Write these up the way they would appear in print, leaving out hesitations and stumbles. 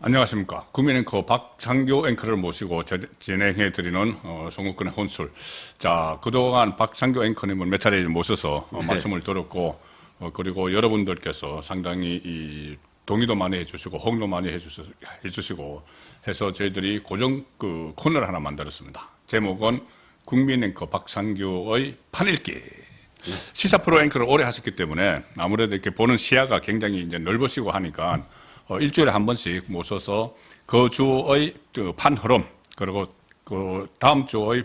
안녕하십니까. 국민앵커 박창규 앵커를 모시고 진행해드리는 송국근의 혼술. 자, 그동안 박창규 앵커님을 몇 차례 모셔서 말씀을 들었고, 그리고 여러분들께서 상당히 동의도 많이 해주시고, 호응도 많이 해주시고 해서 저희들이 고정 코너를 하나 만들었습니다. 제목은 국민앵커 박창규의 판읽기. 시사 프로 앵커를 오래 하셨기 때문에 아무래도 이렇게 보는 시야가 굉장히 이제 넓으시고 하니까 일주일에 한 번씩 모셔서 그 주의 판 흐름, 그리고 그 다음 주의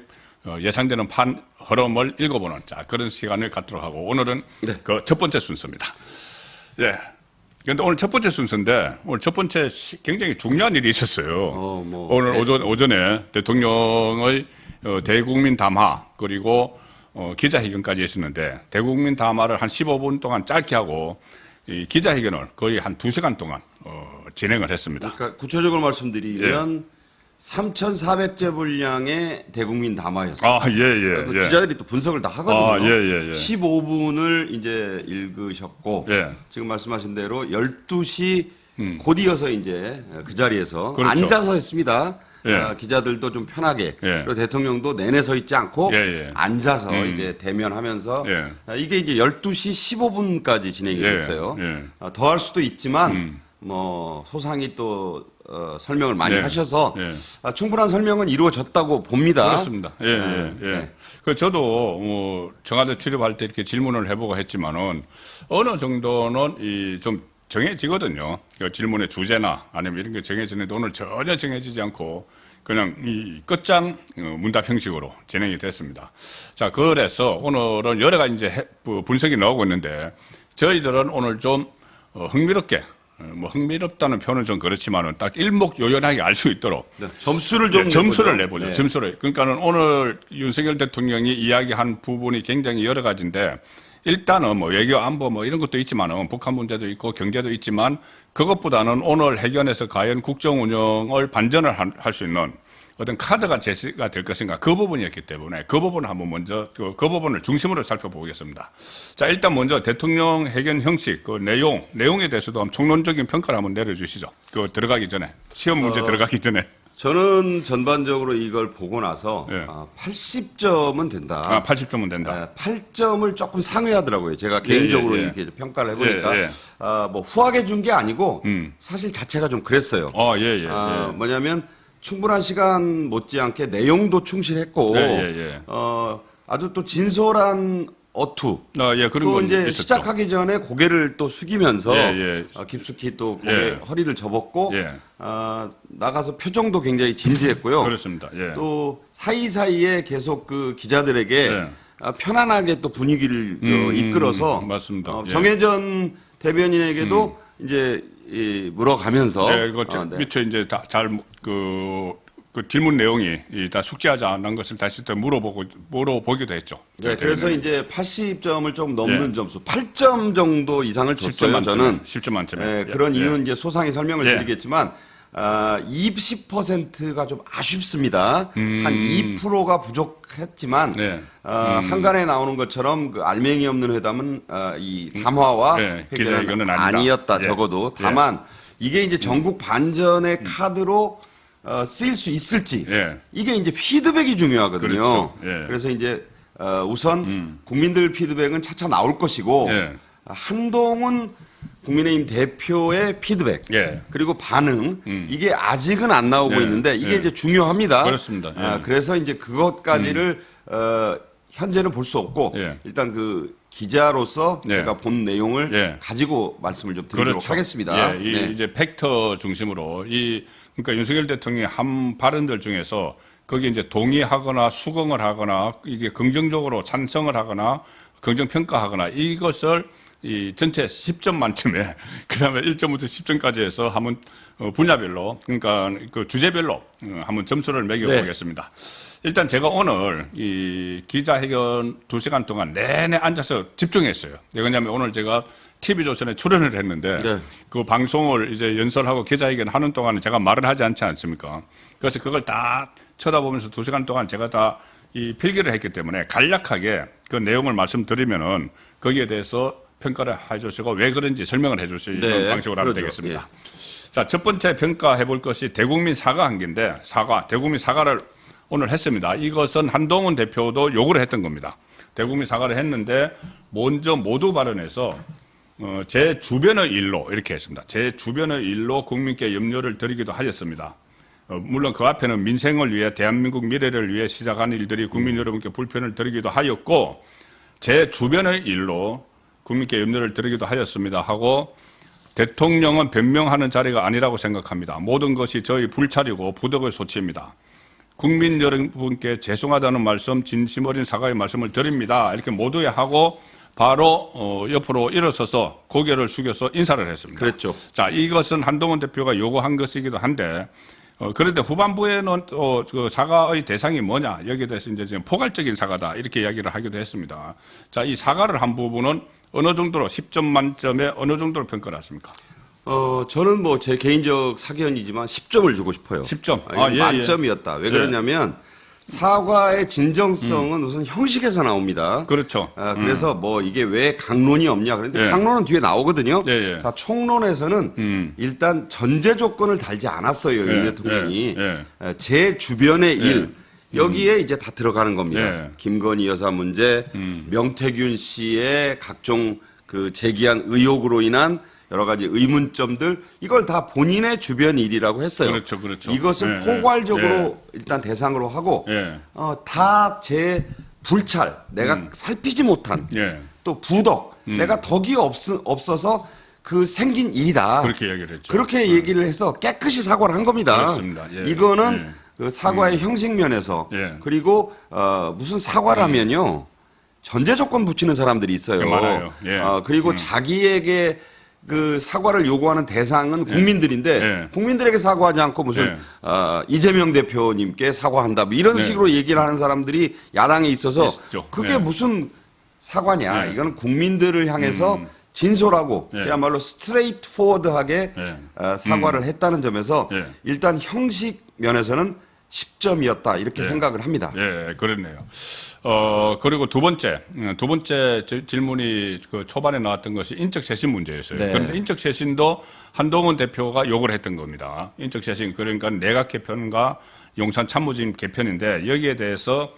예상되는 판 흐름을 읽어보는 그런 시간을 갖도록 하고, 오늘은 그 첫 번째 순서입니다. 예. 근데 오늘 첫 번째 순서인데, 오늘 첫 번째 굉장히 중요한 일이 있었어요. 오늘 오전에 대통령의 대국민 담화, 그리고 기자회견까지 했었는데, 대국민 담화를 한 15분 동안 짧게 하고, 이 기자회견을 거의 한 2시간 동안 진행을 했습니다. 그러니까 구체적으로 말씀드리면 3,400제 분량의 대국민 담화였어요. 기자들이 또 분석을 다 하거든요. 15분을 이제 읽으셨고, 지금 말씀하신 대로 12시 곧 이어서 이제 그 자리에서 앉아서 했습니다. 기자들도 좀 편하게, 그리고 대통령도 내내 서 있지 않고 앉아서 이제 대면하면서 이게 이제 12시 15분까지 진행이 됐어요. 더 할 수도 있지만 뭐 소상히 또 설명을 많이 하셔서 충분한 설명은 이루어졌다고 봅니다. 그렇습니다. 그 저도 청와대 출입할 때 이렇게 질문을 해보고 했지만은 어느 정도는 좀 정해지거든요. 그 질문의 주제나 아니면 이런 게 정해지는데 오늘 전혀 정해지지 않고 그냥 이 끝장 문답 형식으로 진행이 됐습니다. 자, 그래서 오늘은 여러 가지 이제 분석이 나오고 있는데, 저희들은 오늘 좀 흥미롭게, 뭐 흥미롭다는 표현은 좀 그렇지만은 딱 일목요연하게 알 수 있도록 점수를 내보죠. 점수를. 그러니까는 오늘 윤석열 대통령이 이야기한 부분이 굉장히 여러 가지인데, 일단은 뭐 외교 안보 뭐 이런 것도 있지만은 북한 문제도 있고 경제도 있지만, 그것보다는 오늘 회견에서 과연 국정 운영을 반전을 할 수 있는 어떤 카드가 제시가 될 것인가, 그 부분이었기 때문에 그 부분을 한번 먼저 그 부분을 중심으로 살펴보겠습니다. 자, 일단 먼저 대통령 회견 형식, 그 내용에 대해서도 한번 총론적인 평가를 한번 내려주시죠. 그 들어가기 전에, 시험 문제 들어가기 전에. 저는 전반적으로 이걸 보고 나서 80점은 된다. 80점은 된다. 8점을 조금 상회하더라고요. 제가 개인적으로 이렇게 평가를 해보니까 뭐 후하게 준 게 아니고 사실 자체가 좀 그랬어요. 뭐냐면 충분한 시간 못지않게 내용도 충실했고 아주 또 진솔한 어투. 또 이제 있었죠. 시작하기 전에 고개를 또 숙이면서 깊숙이 또 허리를 접었고 나가서 표정도 굉장히 진지했고요. 그렇습니다. 또 사이사이에 계속 그 기자들에게 편안하게 또 분위기를 이끌어서 맞습니다. 정혜전 대변인에게도 이제 물어가면서 미처 이제 그 질문 내용이 다 숙지하지 않은 것을 다시 또 물어보기도 했죠. 그래서 이제 80점을 좀 넘는 점수, 8점 정도 이상을 줬어요. 저는 10점 만점에. 그런 이유는 이제 소상히 설명을 드리겠지만 20%가 좀 아쉽습니다. 한 2%가 부족했지만 한간에 나오는 것처럼 그 알맹이 없는 회담은 이 담화와 회견은 아니었다. 적어도 다만 이게 이제 전국 반전의 카드로 쓰일 수 있을지 이게 이제 피드백이 중요하거든요. 그래서 이제 우선 국민들 피드백은 차차 나올 것이고 한동훈 국민의힘 대표의 피드백 그리고 반응 이게 아직은 안 나오고 있는데 이게 이제 중요합니다. 그렇습니다. 그래서 이제 그것까지를 현재는 볼 수 없고 일단 그 기자로서 제가 본 내용을 가지고 말씀을 좀 드리도록 하겠습니다. 이제 팩터 중심으로 그러니까 윤석열 대통령의 한 발언들 중에서 거기에 이제 동의하거나 수긍을 하거나 이게 긍정적으로 찬성을 하거나 긍정 평가하거나 이것을 이 전체 10점 만점에 그다음에 1점부터 10점까지 해서 한번 분야별로, 그러니까 그 주제별로 한번 점수를 매겨보겠습니다. 일단 제가 오늘 이 기자회견 2시간 동안 내내 앉아서 집중했어요. 왜냐하면 오늘 제가 TV조선에 출연을 했는데 그 방송을 이제 연설하고 기자회견 하는 동안은 제가 말을 하지 않지 않습니까? 그래서 그걸 다 쳐다보면서 2시간 동안 제가 다 이 필기를 했기 때문에 간략하게 그 내용을 말씀드리면은 거기에 대해서 평가를 해주시고 왜 그런지 설명을 해주시는 방식으로 하면 되겠습니다. 자, 첫 번째 평가해 볼 것이 대국민 사과 한계인데, 대국민 사과를 오늘 했습니다. 이것은 한동훈 대표도 요구를 했던 겁니다. 대국민 사과를 했는데, 먼저 모두 발언해서, 제 주변의 일로 이렇게 했습니다. 제 주변의 일로 국민께 염려를 드리기도 하였습니다. 물론 그 앞에는 민생을 위해 대한민국 미래를 위해 시작한 일들이 국민 여러분께 불편을 드리기도 하였고, 제 주변의 일로 국민께 염려를 드리기도 하였습니다 하고, 대통령은 변명하는 자리가 아니라고 생각합니다. 모든 것이 저희 불찰이고 부덕의 소치입니다. 국민 여러분께 죄송하다는 말씀, 진심 어린 사과의 말씀을 드립니다. 이렇게 모두에 하고 바로 옆으로 일어서서 고개를 숙여서 인사를 했습니다. 그랬죠. 자, 이것은 한동훈 대표가 요구한 것이기도 한데, 그런데 후반부에는 또 그 사과의 대상이 뭐냐, 여기에 대해서 이제 지금 포괄적인 사과다 이렇게 이야기를 하기도 했습니다. 자, 이 사과를 한 부분은 어느 정도로 10점 만점에 어느 정도로 평가를 하십니까? 저는 뭐 제 개인적 사견이지만 10점을 주고 싶어요. 10점. 예, 만점이었다. 왜 그러냐면 사과의 진정성은 우선 형식에서 나옵니다. 그렇죠. 그래서 뭐 이게 왜 강론이 없냐. 그런데 강론은 뒤에 나오거든요. 자, 총론에서는 일단 전제 조건을 달지 않았어요. 윤 대통령이. 제 주변의 일. 여기에 이제 다 들어가는 겁니다. 김건희 여사 문제, 명태균 씨의 각종 그 제기한 의혹으로 인한 여러 가지 의문점들, 이걸 다 본인의 주변 일이라고 했어요. 그렇죠, 그렇죠. 이것을 포괄적으로 일단 대상으로 하고, 다 제 불찰, 내가 살피지 못한, 또 부덕, 내가 덕이 없어서 그 생긴 일이다. 그렇게 얘기를 했죠. 그렇게 얘기를 해서 깨끗이 사과를 한 겁니다. 그렇습니다. 이거는 그 사과의 형식 면에서, 그리고 무슨 사과라면요, 전제 조건 붙이는 사람들이 있어요. 많아요. 그리고 자기에게 그 사과를 요구하는 대상은 국민들인데 국민들에게 사과하지 않고 무슨 이재명 대표님께 사과한다 뭐 이런 식으로 얘기를 하는 사람들이 야당에 있어서 그게 무슨 사과냐. 이거는 국민들을 향해서 진솔하고 그야말로 스트레이트 포워드하게 사과를 했다는 점에서 일단 형식 면에서는 10점이었다 이렇게 생각을 합니다. 그렇네요. 그리고 두 번째 질문이 그 초반에 나왔던 것이 인적쇄신 문제였어요. 그런데 인적쇄신도 한동훈 대표가 요구를 했던 겁니다. 인적쇄신, 그러니까 내각 개편과 용산 참모진 개편인데 여기에 대해서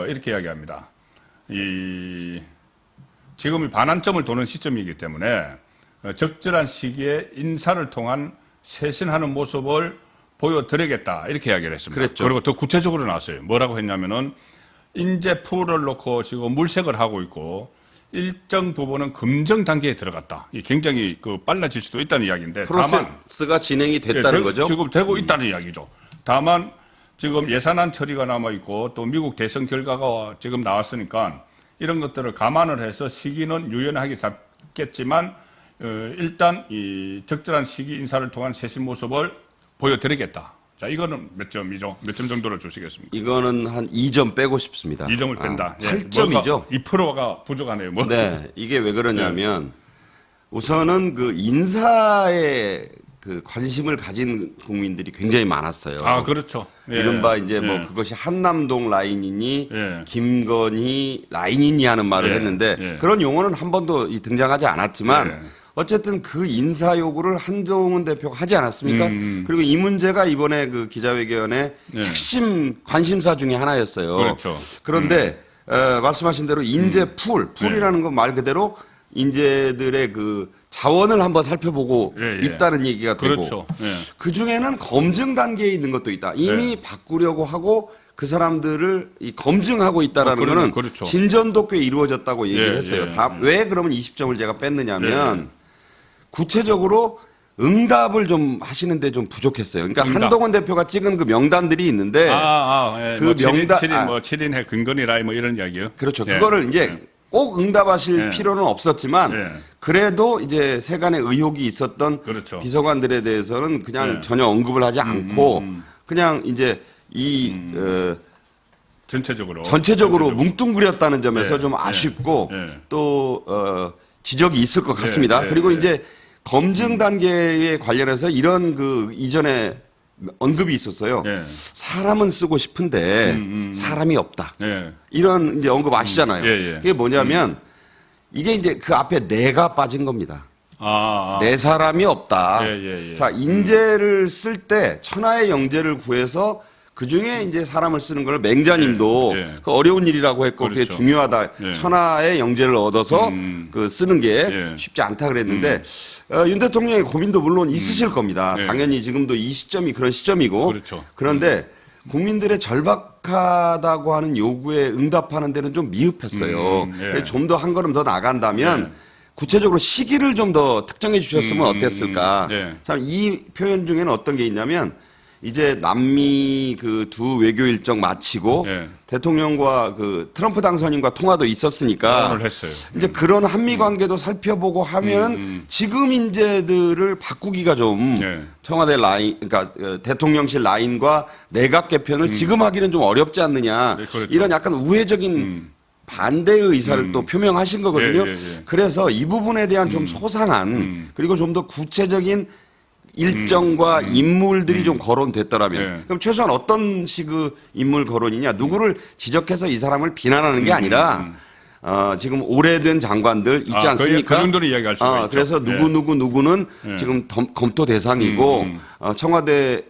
이렇게 이야기합니다. 지금이 반환점을 도는 시점이기 때문에 적절한 시기에 인사를 통한 쇄신하는 모습을 보여드리겠다 이렇게 이야기를 했습니다. 그랬죠. 그리고 더 구체적으로 나왔어요. 뭐라고 했냐면은 인재 풀을 놓고 지금 물색을 하고 있고 일정 부분은 검증 단계에 들어갔다. 이 굉장히 그 빨라질 수도 있다는 이야기인데 프로세스가 진행이 됐다는 거죠. 지금 되고 있다는 이야기죠. 다만 지금 예산안 처리가 남아 있고 또 미국 대선 결과가 지금 나왔으니까 이런 것들을 감안을 해서 시기는 유연하게 잡겠지만 일단 이 적절한 시기 인사를 통한 쇄신 모습을 보여드리겠다. 자, 이거는 몇 점이죠? 몇 점 정도를 주시겠습니까? 이거는 한 2점 빼고 싶습니다. 2점을 뺀다. 8점이죠. 2%가 부족하네요. 뭐. 이게 왜 그러냐면 우선은 그 인사에 그 관심을 가진 국민들이 굉장히 많았어요. 그렇죠. 이른바 이제 뭐 그것이 한남동 라인이니 김건희 라인이니 하는 말을 했는데 그런 용어는 한 번도 등장하지 않았지만 어쨌든 그 인사 요구를 한동훈 대표가 하지 않았습니까? 그리고 이 문제가 이번에 그 기자회견의 핵심 관심사 중에 하나였어요. 그렇죠. 그런데 말씀하신 대로 인재 풀이라는 건 말 그대로 인재들의 그 자원을 한번 살펴보고 있다는 얘기가 되고 그렇죠. 그 중에는 검증 단계에 있는 것도 있다. 이미 바꾸려고 하고 그 사람들을 검증하고 있다라는 거는 그렇죠. 진전도 꽤 이루어졌다고 얘기를 했어요. 왜 그러면 20점을 제가 뺐느냐면 구체적으로 응답을 좀 하시는데 좀 부족했어요. 그러니까 한동훈 대표가 찍은 그 명단들이 있는데 그 뭐 명단 7인회 근거리라 뭐 이런 이야기요. 그렇죠. 그거를 이제 꼭 응답하실 필요는 없었지만 그래도 이제 세간의 의혹이 있었던 비서관들에 대해서는 그냥 전혀 언급을 하지 않고 그냥 이제 전체적으로 뭉뚱그렸다는 점에서 좀 아쉽고 또 지적이 있을 것 같습니다. 그리고 이제 검증 단계에 관련해서 이런 그 이전에 언급이 있었어요. 사람은 쓰고 싶은데 사람이 없다. 이런 이제 언급 아시잖아요. 그게 뭐냐면 이게 이제 그 앞에 내가 빠진 겁니다. 내 사람이 없다. 예. 자, 인재를 쓸 때 천하의 영재를 구해서 그 중에 이제 사람을 쓰는 걸 맹자님도 그 어려운 일이라고 했고 그게 중요하다. 천하의 영재를 얻어서 그 쓰는 게 쉽지 않다 그랬는데 윤 대통령의 고민도 물론 있으실 겁니다. 당연히 지금도 이 시점이 그런 시점이고 그런데 국민들의 절박하다고 하는 요구에 응답하는 데는 좀 미흡했어요. 좀 더 한 걸음 더 나간다면 구체적으로 시기를 좀 더 특정해 주셨으면 어땠을까. 참 이 표현 중에는 어떤 게 있냐면 이제 남미 그 두 외교 일정 마치고 대통령과 그 트럼프 당선인과 통화도 있었으니까 했어요. 이제 그런 한미 관계도 살펴보고 하면 지금 인재들을 바꾸기가 좀 청와대 라인, 그러니까 대통령실 라인과 내각 개편을 지금 하기는 좀 어렵지 않느냐. 이런 약간 우회적인 반대의 의사를 또 표명하신 거거든요. 그래서 이 부분에 대한 좀 소상한 그리고 좀 더 구체적인 일정과 인물들이 좀 거론됐더라면 그럼 최소한 어떤 식의 인물 거론이냐 누구를 지적해서 이 사람을 비난하는 게 아니라 지금 오래된 장관들 있지 않습니까? 그 정도는 이야기할 수가 있죠. 그래서 누구는 지금 검토 대상이고 청와대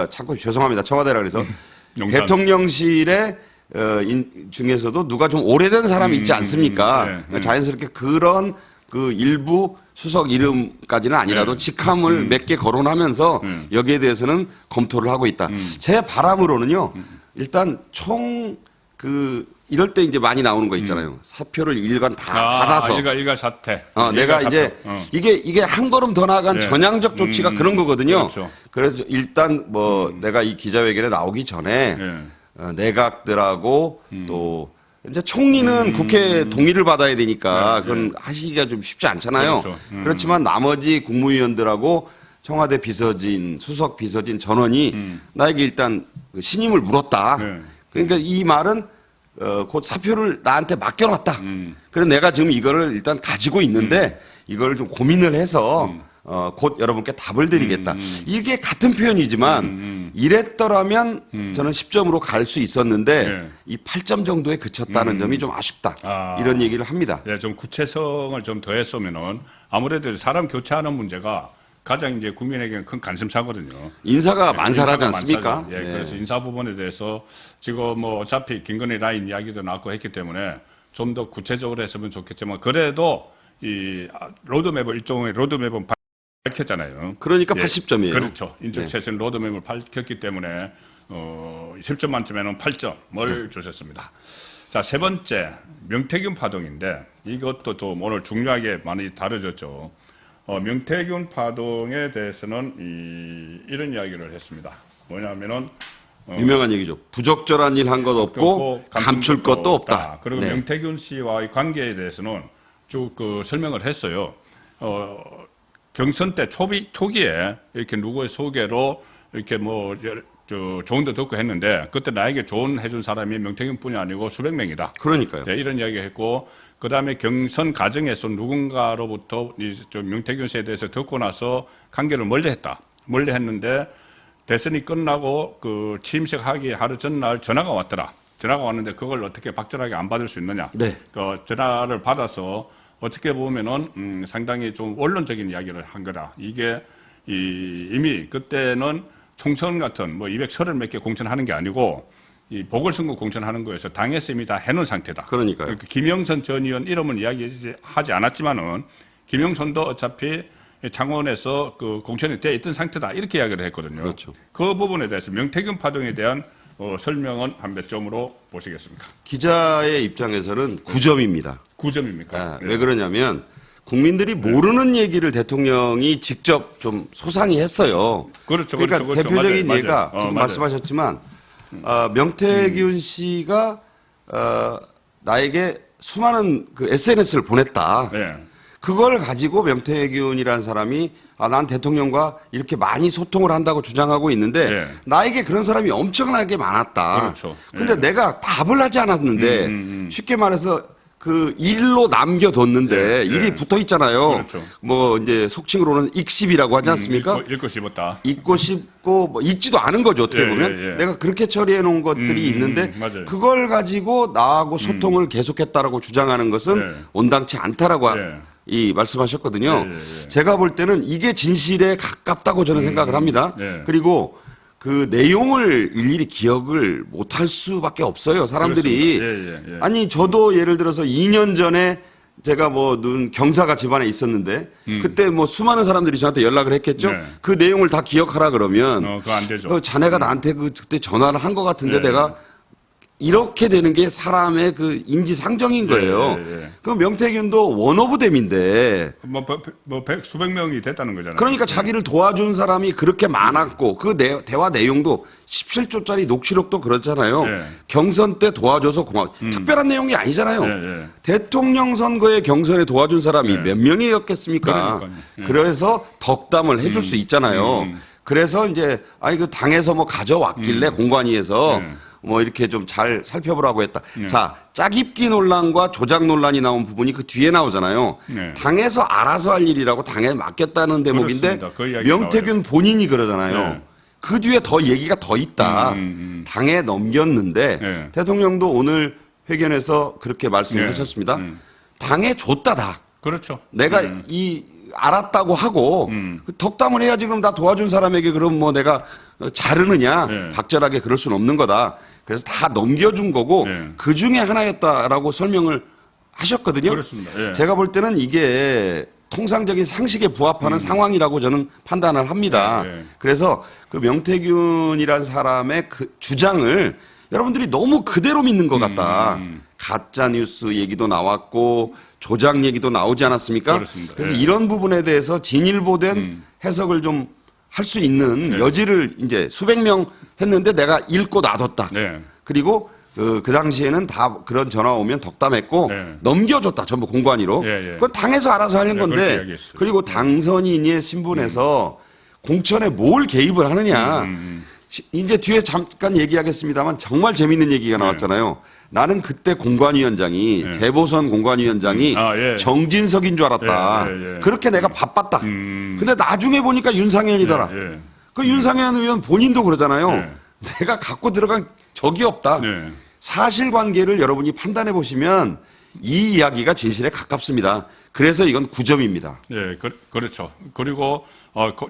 자꾸 죄송합니다. 청와대라 그래서 대통령실에 중에서도 누가 좀 오래된 사람이 있지 않습니까? 자연스럽게 그런 그 일부 수석 이름까지는 아니라도 직함을 몇 개 거론하면서 여기에 대해서는 검토를 하고 있다. 제 바람으로는요. 일단 이럴 때 이제 많이 나오는 거 있잖아요. 사표를 일관 다 받아서. 일괄 사퇴. 내가 이제 이게 한 걸음 더 나아간 전향적 조치가 그런 거거든요. 그래서 일단 뭐 내가 이 기자회견에 나오기 전에 내각들하고 또 이제 총리는 국회 동의를 받아야 되니까 그건 하시기가 좀 쉽지 않잖아요. 그렇지만 나머지 국무위원들하고 청와대 비서진, 수석 비서진 전원이 나에게 일단 신임을 물었다. 그러니까 이 말은 곧 사표를 나한테 맡겨놨다. 그래서 내가 지금 이거를 일단 가지고 있는데 이걸 좀 고민을 해서 곧 여러분께 답을 드리겠다. 이게 같은 표현이지만 이랬더라면 저는 10점으로 갈 수 있었는데 이 8점 정도에 그쳤다는 점이 좀 아쉽다. 이런 얘기를 합니다. 좀 구체성을 좀 더했으면은 아무래도 사람 교체하는 문제가 가장 이제 국민에게는 큰 관심사거든요. 인사가 만사라지 않습니까? 그래서 인사 부분에 대해서 지금 뭐 어차피 김건희 라인 이야기도 나왔고 했기 때문에 좀 더 구체적으로 했으면 좋겠지만 그래도 이 로드맵을 일종의 로드맵은 밝혔잖아요. 그러니까 80점이에요. 그렇죠. 인적 최신 로드맵을 밝혔기 때문에 10점 만점에는 8점을 주셨습니다. 자, 세 번째 명태균 파동인데 이것도 좀 오늘 중요하게 많이 다뤄졌죠. 명태균 파동에 대해서는 이런 이야기를 했습니다. 뭐냐면은 유명한 얘기죠. 부적절한 일 한 것 없고 감출 것도 없다. 그리고 명태균 씨와의 관계에 대해서는 쭉 설명을 했어요. 경선 때 초기에 이렇게 누구의 소개로 이렇게 뭐 좋은 데 듣고 했는데 그때 나에게 조언 해준 사람이 명태균뿐이 아니고 수백 명이다. 그러니까요. 이런 이야기 했고 그다음에 경선 과정에서 누군가로부터 명태균 씨에 대해서 듣고 나서 관계를 멀리 했는데 대선이 끝나고 그 취임식 하기 하루 전날 전화가 왔더라. 전화가 왔는데 그걸 어떻게 박절하게 안 받을 수 있느냐. 그 전화를 받아서 어떻게 보면은 상당히 좀 원론적인 이야기를 한 거다. 이게 이미 그때는 총선 같은 뭐 230 몇 개 공천하는 게 아니고 이 보궐선거 공천하는 거에서 당에서 이미 다 해놓은 상태다. 그러니까요. 그러니까 김영선 전 의원 이름은 이야기하지 않았지만은 김영선도 어차피 창원에서 그 공천이 돼 있던 상태다. 이렇게 이야기를 했거든요. 그렇죠. 그 부분에 대해서 명태균 파동에 대한 설명은 한 몇 점으로 보시겠습니까? 기자의 입장에서는 9점입니다. 9점입니까? 왜 그러냐면 국민들이 모르는 얘기를 대통령이 직접 좀 소상히 했어요. 그렇죠. 그러니까 그렇죠. 대표적인 맞아요. 예가 지금 말씀하셨지만 명태균 씨가 나에게 수많은 그 SNS를 보냈다. 그걸 가지고 명태균이라는 사람이 난 대통령과 이렇게 많이 소통을 한다고 주장하고 있는데 나에게 그런 사람이 엄청나게 많았다. 그렇죠. 근데 내가 답을 하지 않았는데 쉽게 말해서 그 일로 남겨뒀는데 일이 붙어 있잖아요. 그렇죠. 뭐 이제 속칭으로는 익십이라고 하지 않습니까? 읽고 씹었다. 읽고 싶고 뭐 읽지도 않은 거죠. 어떻게 보면 내가 그렇게 처리해 놓은 것들이 있는데 그걸 가지고 나하고 소통을 계속했다라고 주장하는 것은 온당치 않다라고 이 말씀하셨거든요. 예, 예, 예. 제가 볼 때는 이게 진실에 가깝다고 저는 생각을 합니다. 예. 그리고 그 내용을 일일이 기억을 못할 수밖에 없어요. 사람들이. 예. 아니 저도 예를 들어서 2년 전에 제가 뭐 경사가 집안에 있었는데 그때 뭐 수많은 사람들이 저한테 연락을 했겠죠. 네. 그 내용을 다 기억하라 그러면 그거 안 되죠. 자네가 나한테 그때 전화를 한 것 같은데 예. 내가 이렇게 되는 게 사람의 그 인지상정인 거예요. 예. 그 명태균도 원오브댐인데 수백 명이 됐다는 거잖아요. 그러니까 자기를 도와준 사람이 그렇게 많았고 그 대화 내용도 17조짜리 녹취록도 그렇잖아요. 예. 경선 때 도와줘서 고마워. 특별한 내용이 아니잖아요. 예. 대통령 선거에 경선에 도와준 사람이 예. 몇 명이었겠습니까? 그러니까요. 예. 그래서 덕담을 해줄 수 있잖아요. 그래서 이제 그 당에서 뭐 가져왔길래 공관위에서 뭐 이렇게 좀 잘 살펴보라고 했다. 자, 짜깁기 논란과 조작 논란이 나온 부분이 그 뒤에 나오잖아요. 당에서 알아서 할 일이라고 당에 맡겼다는 대목인데 그렇습니다. 그 이야기 명태균 나와요. 본인이 그러잖아요. 그 뒤에 더 얘기가 더 있다. 당에 넘겼는데 대통령도 오늘 회견에서 그렇게 말씀하셨습니다. 당에 줬다 다. 그렇죠. 내가 알았다고 하고 덕담을 해야지. 그럼 나 도와준 사람에게 그럼 뭐 내가 자르느냐. 박절하게 그럴 수는 없는 거다. 그래서 다 넘겨준 거고 그 중에 하나였다라고 설명을 하셨거든요. 그렇습니다. 제가 볼 때는 이게 통상적인 상식에 부합하는 상황이라고 저는 판단을 합니다. 그래서 그 명태균이란 사람의 그 주장을 여러분들이 너무 그대로 믿는 것 같다. 가짜 뉴스 얘기도 나왔고 조작 얘기도 나오지 않았습니까? 그렇습니다. 그래서 이런 부분에 대해서 진일보된 해석을 좀 할 수 있는 여지를 이제 수백 명 했는데 내가 읽고 놔뒀다. 그리고 그 당시에는 다 그런 전화 오면 덕담했고 넘겨줬다. 전부 공관위로. 그건 당에서 알아서 하는 건데 그리고 당선인의 신분에서 공천에 뭘 개입을 하느냐. 이제 뒤에 잠깐 얘기하겠습니다만 정말 재밌는 얘기가 나왔잖아요. 나는 그때 공관위원장이 재보선 공관위원장이 정진석인 줄 알았다. 그렇게 내가 바빴다. 근데 나중에 보니까 윤상현이더라. 그 윤상현 의원 본인도 그러잖아요. 내가 갖고 들어간 적이 없다. 사실관계를 여러분이 판단해 보시면 이 이야기가 진실에 가깝습니다. 그래서 이건 9점입니다. 그렇죠. 그리고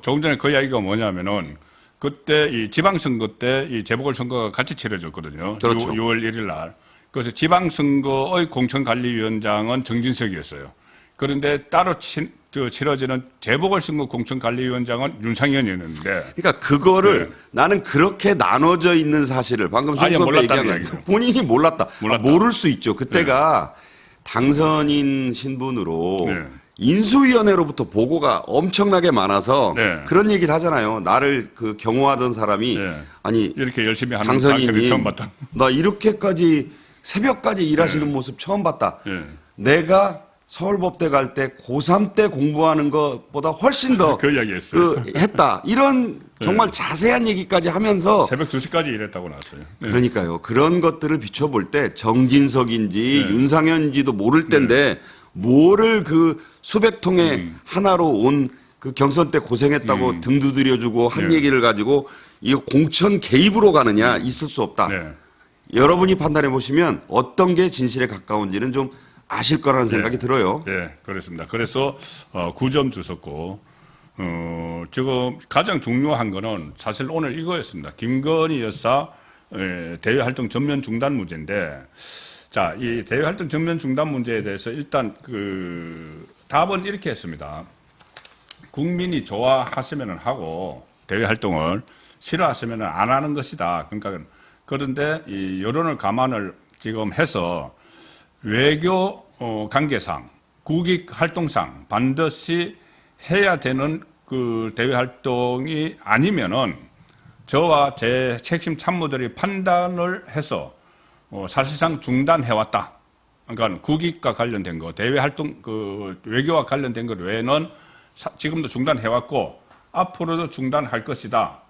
조금 전에 그 이야기가 뭐냐면은 그때 이 지방선거 때 이 재보궐선거가 같이 치러졌거든요. 그렇죠. 6월 1일 날. 그래서 지방선거의 공천관리위원장은 정진석이었어요. 그런데 따로 치러지는 재보궐선거 공천관리위원장은 윤상현이었는데. 그러니까 그거를 나는 그렇게 나눠져 있는 사실을 방금 송 선배 얘기한 거 본인이 몰랐다. 모를 수 있죠. 그때가 당선인 신분으로 인수위원회로부터 보고가 엄청나게 많아서 그런 얘기를 하잖아요. 나를 그 경호하던 사람이 아니 이렇게 열심히 하는 당선인이 처음 봤다. 나 이렇게까지 새벽까지 일하시는 모습 처음 봤다. 내가 서울법대 갈 때 고3 때 공부하는 것보다 훨씬 더 그 이야기했어요. 했다. 이런 정말 자세한 얘기까지 하면서 새벽 2시까지 일했다고 나왔어요. 그러니까요. 그런 것들을 비춰볼 때 정진석인지 윤상현인지도 모를 때인데 뭐를 그 수백 통의 하나로 온 그 경선 때 고생했다고 등 두드려주고 한 얘기를 가지고 이거 공천 개입으로 가느냐. 있을 수 없다. 여러분이 판단해 보시면 어떤 게 진실에 가까운지는 좀 아실 거라는 생각이 들어요. 그렇습니다. 그래서 9점 주셨고 지금 가장 중요한 거는 사실 오늘 이거였습니다. 김건희 여사 대외 활동 전면 중단 문제인데, 자, 이 대외 활동 전면 중단 문제에 대해서 일단 그 답은 이렇게 했습니다. 국민이 좋아하시면은 하고 대외 활동을 싫어하시면은 안 하는 것이다. 그러니까 그런데 이 여론을 감안을 지금 해서 외교 관계상, 국익 활동상 반드시 해야 되는 그 대외 활동이 아니면은 저와 제 핵심 참모들이 판단을 해서 사실상 중단해왔다. 그러니까 국익과 관련된 거, 대외 활동, 그 외교와 관련된 것 외에는 지금도 중단해왔고 앞으로도 중단할 것이다.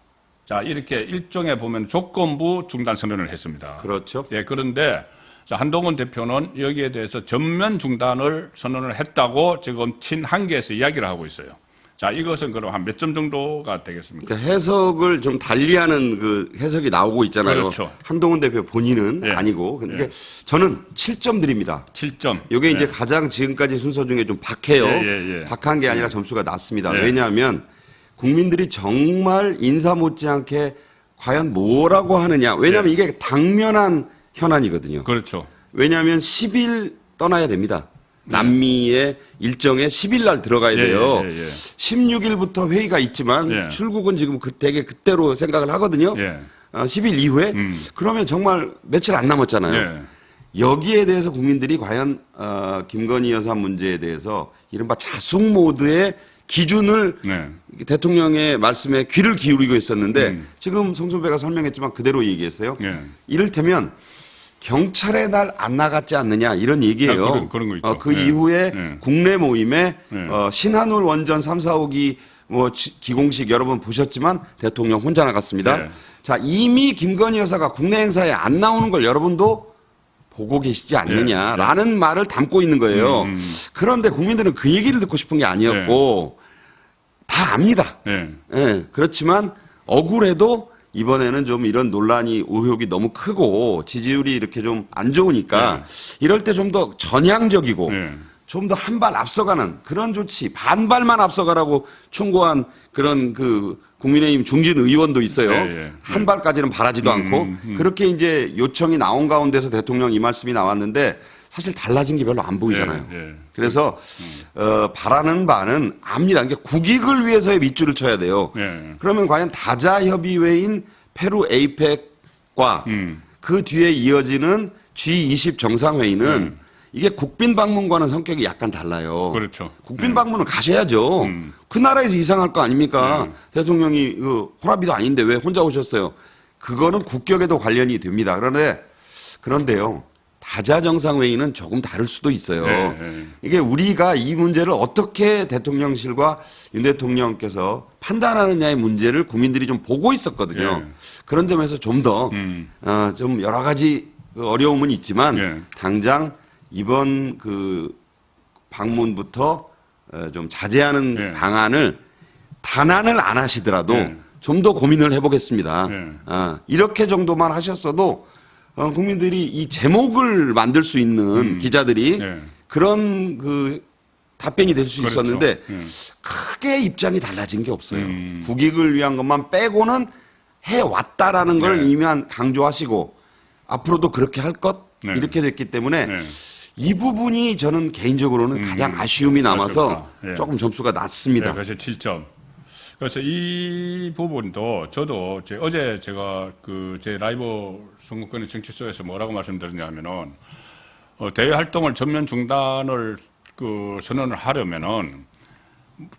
자, 이렇게 일종의 보면 조건부 중단 선언을 했습니다. 그렇죠. 그런데 자, 한동훈 대표는 여기에 대해서 전면 중단을 선언을 했다고 지금 친한계에서 이야기를 하고 있어요. 자, 이것은 그럼 한 몇 점 정도가 되겠습니까? 그러니까 해석을 좀 달리하는 그 해석이 나오고 있잖아요. 그렇죠. 한동훈 대표 본인은 예. 아니고. 그러니까 저는 7점 드립니다. 7점. 이게 이제 가장 지금까지 순서 중에 좀 박해요. 박한 게 아니라 점수가 낮습니다. 왜냐하면 국민들이 정말 인사 못지않게 과연 뭐라고 하느냐. 왜냐하면 이게 당면한 현안이거든요. 그렇죠. 왜냐하면 10일 떠나야 됩니다. 남미의 일정에 10일 날 들어가야 돼요. 16일부터 회의가 있지만 출국은 지금 되게 그때로 생각을 하거든요. 10일 이후에 그러면 정말 며칠 안 남았잖아요. 여기에 대해서 국민들이 과연 김건희 여사 문제에 대해서 이른바 자숙 모드의 기준을 대통령의 말씀에 귀를 기울이고 있었는데 지금 송 선배가 설명했지만 그대로 얘기했어요. 이를테면 경찰에 날 안 나갔지 않느냐 이런 얘기예요. 그런 거 있죠. 그 이후에 국내 모임에 신한울 원전 3, 4호기 뭐 기공식 여러분 보셨지만 대통령 혼자 나갔습니다. 자, 이미 김건희 여사가 국내 행사에 안 나오는 걸 여러분도 보고 계시지 않느냐라는 말을 담고 있는 거예요. 그런데 국민들은 그 얘기를 듣고 싶은 게 아니었고 다 압니다. 그렇지만 억울해도 이번에는 좀 이런 논란이 의혹이 너무 크고 지지율이 이렇게 좀 안 좋으니까 이럴 때 좀 더 전향적이고 좀 더 한 발 앞서가는 그런 조치, 반발만 앞서가라고 충고한 그런 그 국민의힘 중진 의원도 있어요. 한 발까지는 바라지도 않고 그렇게 이제 요청이 나온 가운데서 대통령 이 말씀이 나왔는데 사실 달라진 게 별로 안 보이잖아요. 그래서 바라는 바는 압니다. 그러니까 국익을 위해서의 밑줄을 쳐야 돼요. 그러면 과연 다자협의회인 페루 에이펙과 그 뒤에 이어지는 G20 정상회의는 이게 국빈 방문과는 성격이 약간 달라요. 그렇죠. 국빈 방문은 가셔야죠. 그 나라에서 이상할 거 아닙니까? 대통령이 그 호라비도 아닌데 왜 혼자 오셨어요? 그거는 국격에도 관련이 됩니다. 그런데요. 다자 정상회의는 조금 다를 수도 있어요. 이게 우리가 이 문제를 어떻게 대통령실과 윤 대통령께서 판단하느냐의 문제를 국민들이 좀 보고 있었거든요. 그런 점에서 좀 더 좀 여러 가지 어려움은 있지만 당장 이번 그 방문부터 좀 자제하는 방안을 단안을 안 하시더라도 좀 더 고민을 해보겠습니다. 이렇게 정도만 하셨어도 국민들이 이 제목을 만들 수 있는 기자들이 그런 그 답변이 될 수 있었는데 크게 입장이 달라진 게 없어요. 국익을 위한 것만 빼고는 해왔다라는 걸 이미 강조하시고 앞으로도 그렇게 할 것 이렇게 됐기 때문에 이 부분이 저는 개인적으로는 가장 아쉬움이 남아서 조금 점수가 낮습니다. 그래서 7점. 그래서 이 부분도 저도 어제 제가 그 제 라이브 선거권의 정치쇼에서 뭐라고 말씀드렸냐면은 대외 활동을 전면 중단을 그 선언을 하려면은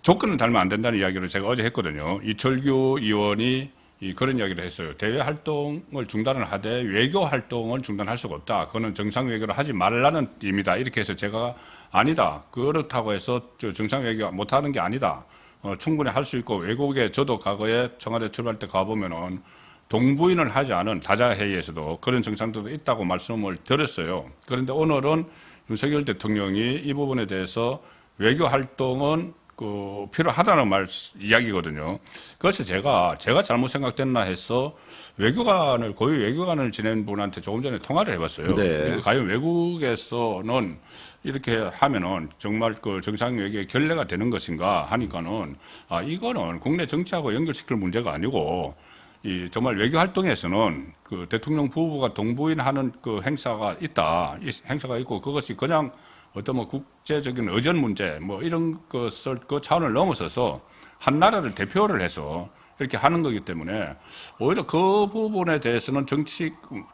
조건은 달면 안 된다는 이야기를 제가 어제 했거든요. 이철규 의원이 그런 이야기를 했어요. 대외 활동을 중단을 하되 외교 활동을 중단할 수가 없다. 그거는 정상 외교를 하지 말라는 의미다. 이렇게 해서 제가 아니다. 그렇다고 해서 정상 외교 못하는 게 아니다. 충분히 할 수 있고 외국에 저도 과거에 청와대 출발 때 가보면은 동부인을 하지 않은 다자회의에서도 그런 정상들도 있다고 말씀을 드렸어요. 그런데 오늘은 윤석열 대통령이 이 부분에 대해서 외교 활동은 필요하다는 이야기거든요. 그래서 제가 잘못 생각됐나 해서 고위 외교관을 지낸 분한테 조금 전에 통화를 해봤어요. 과연 외국에서는 이렇게 하면은 정말 그 정상 외교의 결례가 되는 것인가 하니까는 이거는 국내 정치하고 연결시킬 문제가 아니고 정말 외교 활동에서는 그 대통령 부부가 동부인 하는 그 행사가 있다. 이 행사가 있고 그것이 그냥 어떤 뭐 국제적인 의전 문제 뭐 이런 것을 그 차원을 넘어서서 한 나라를 대표를 해서 이렇게 하는 거기 때문에 오히려 그 부분에 대해서는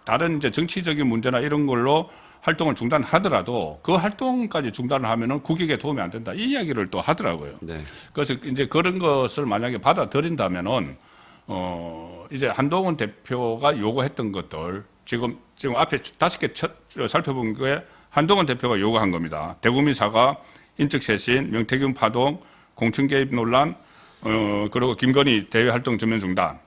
다른 이제 정치적인 문제나 이런 걸로 활동을 중단하더라도 그 활동까지 중단을 하면은 국익에 도움이 안 된다. 이 이야기를 또 하더라고요. 그래서 이제 그런 것을 만약에 받아들인다면은 이제 한동훈 대표가 요구했던 것들 지금 앞에 5개 살펴본 게 한동훈 대표가 요구한 겁니다. 대국민 사과, 인적 쇄신, 명태균 파동, 공천 개입 논란, 그리고 김건희 대외 활동 전면 중단.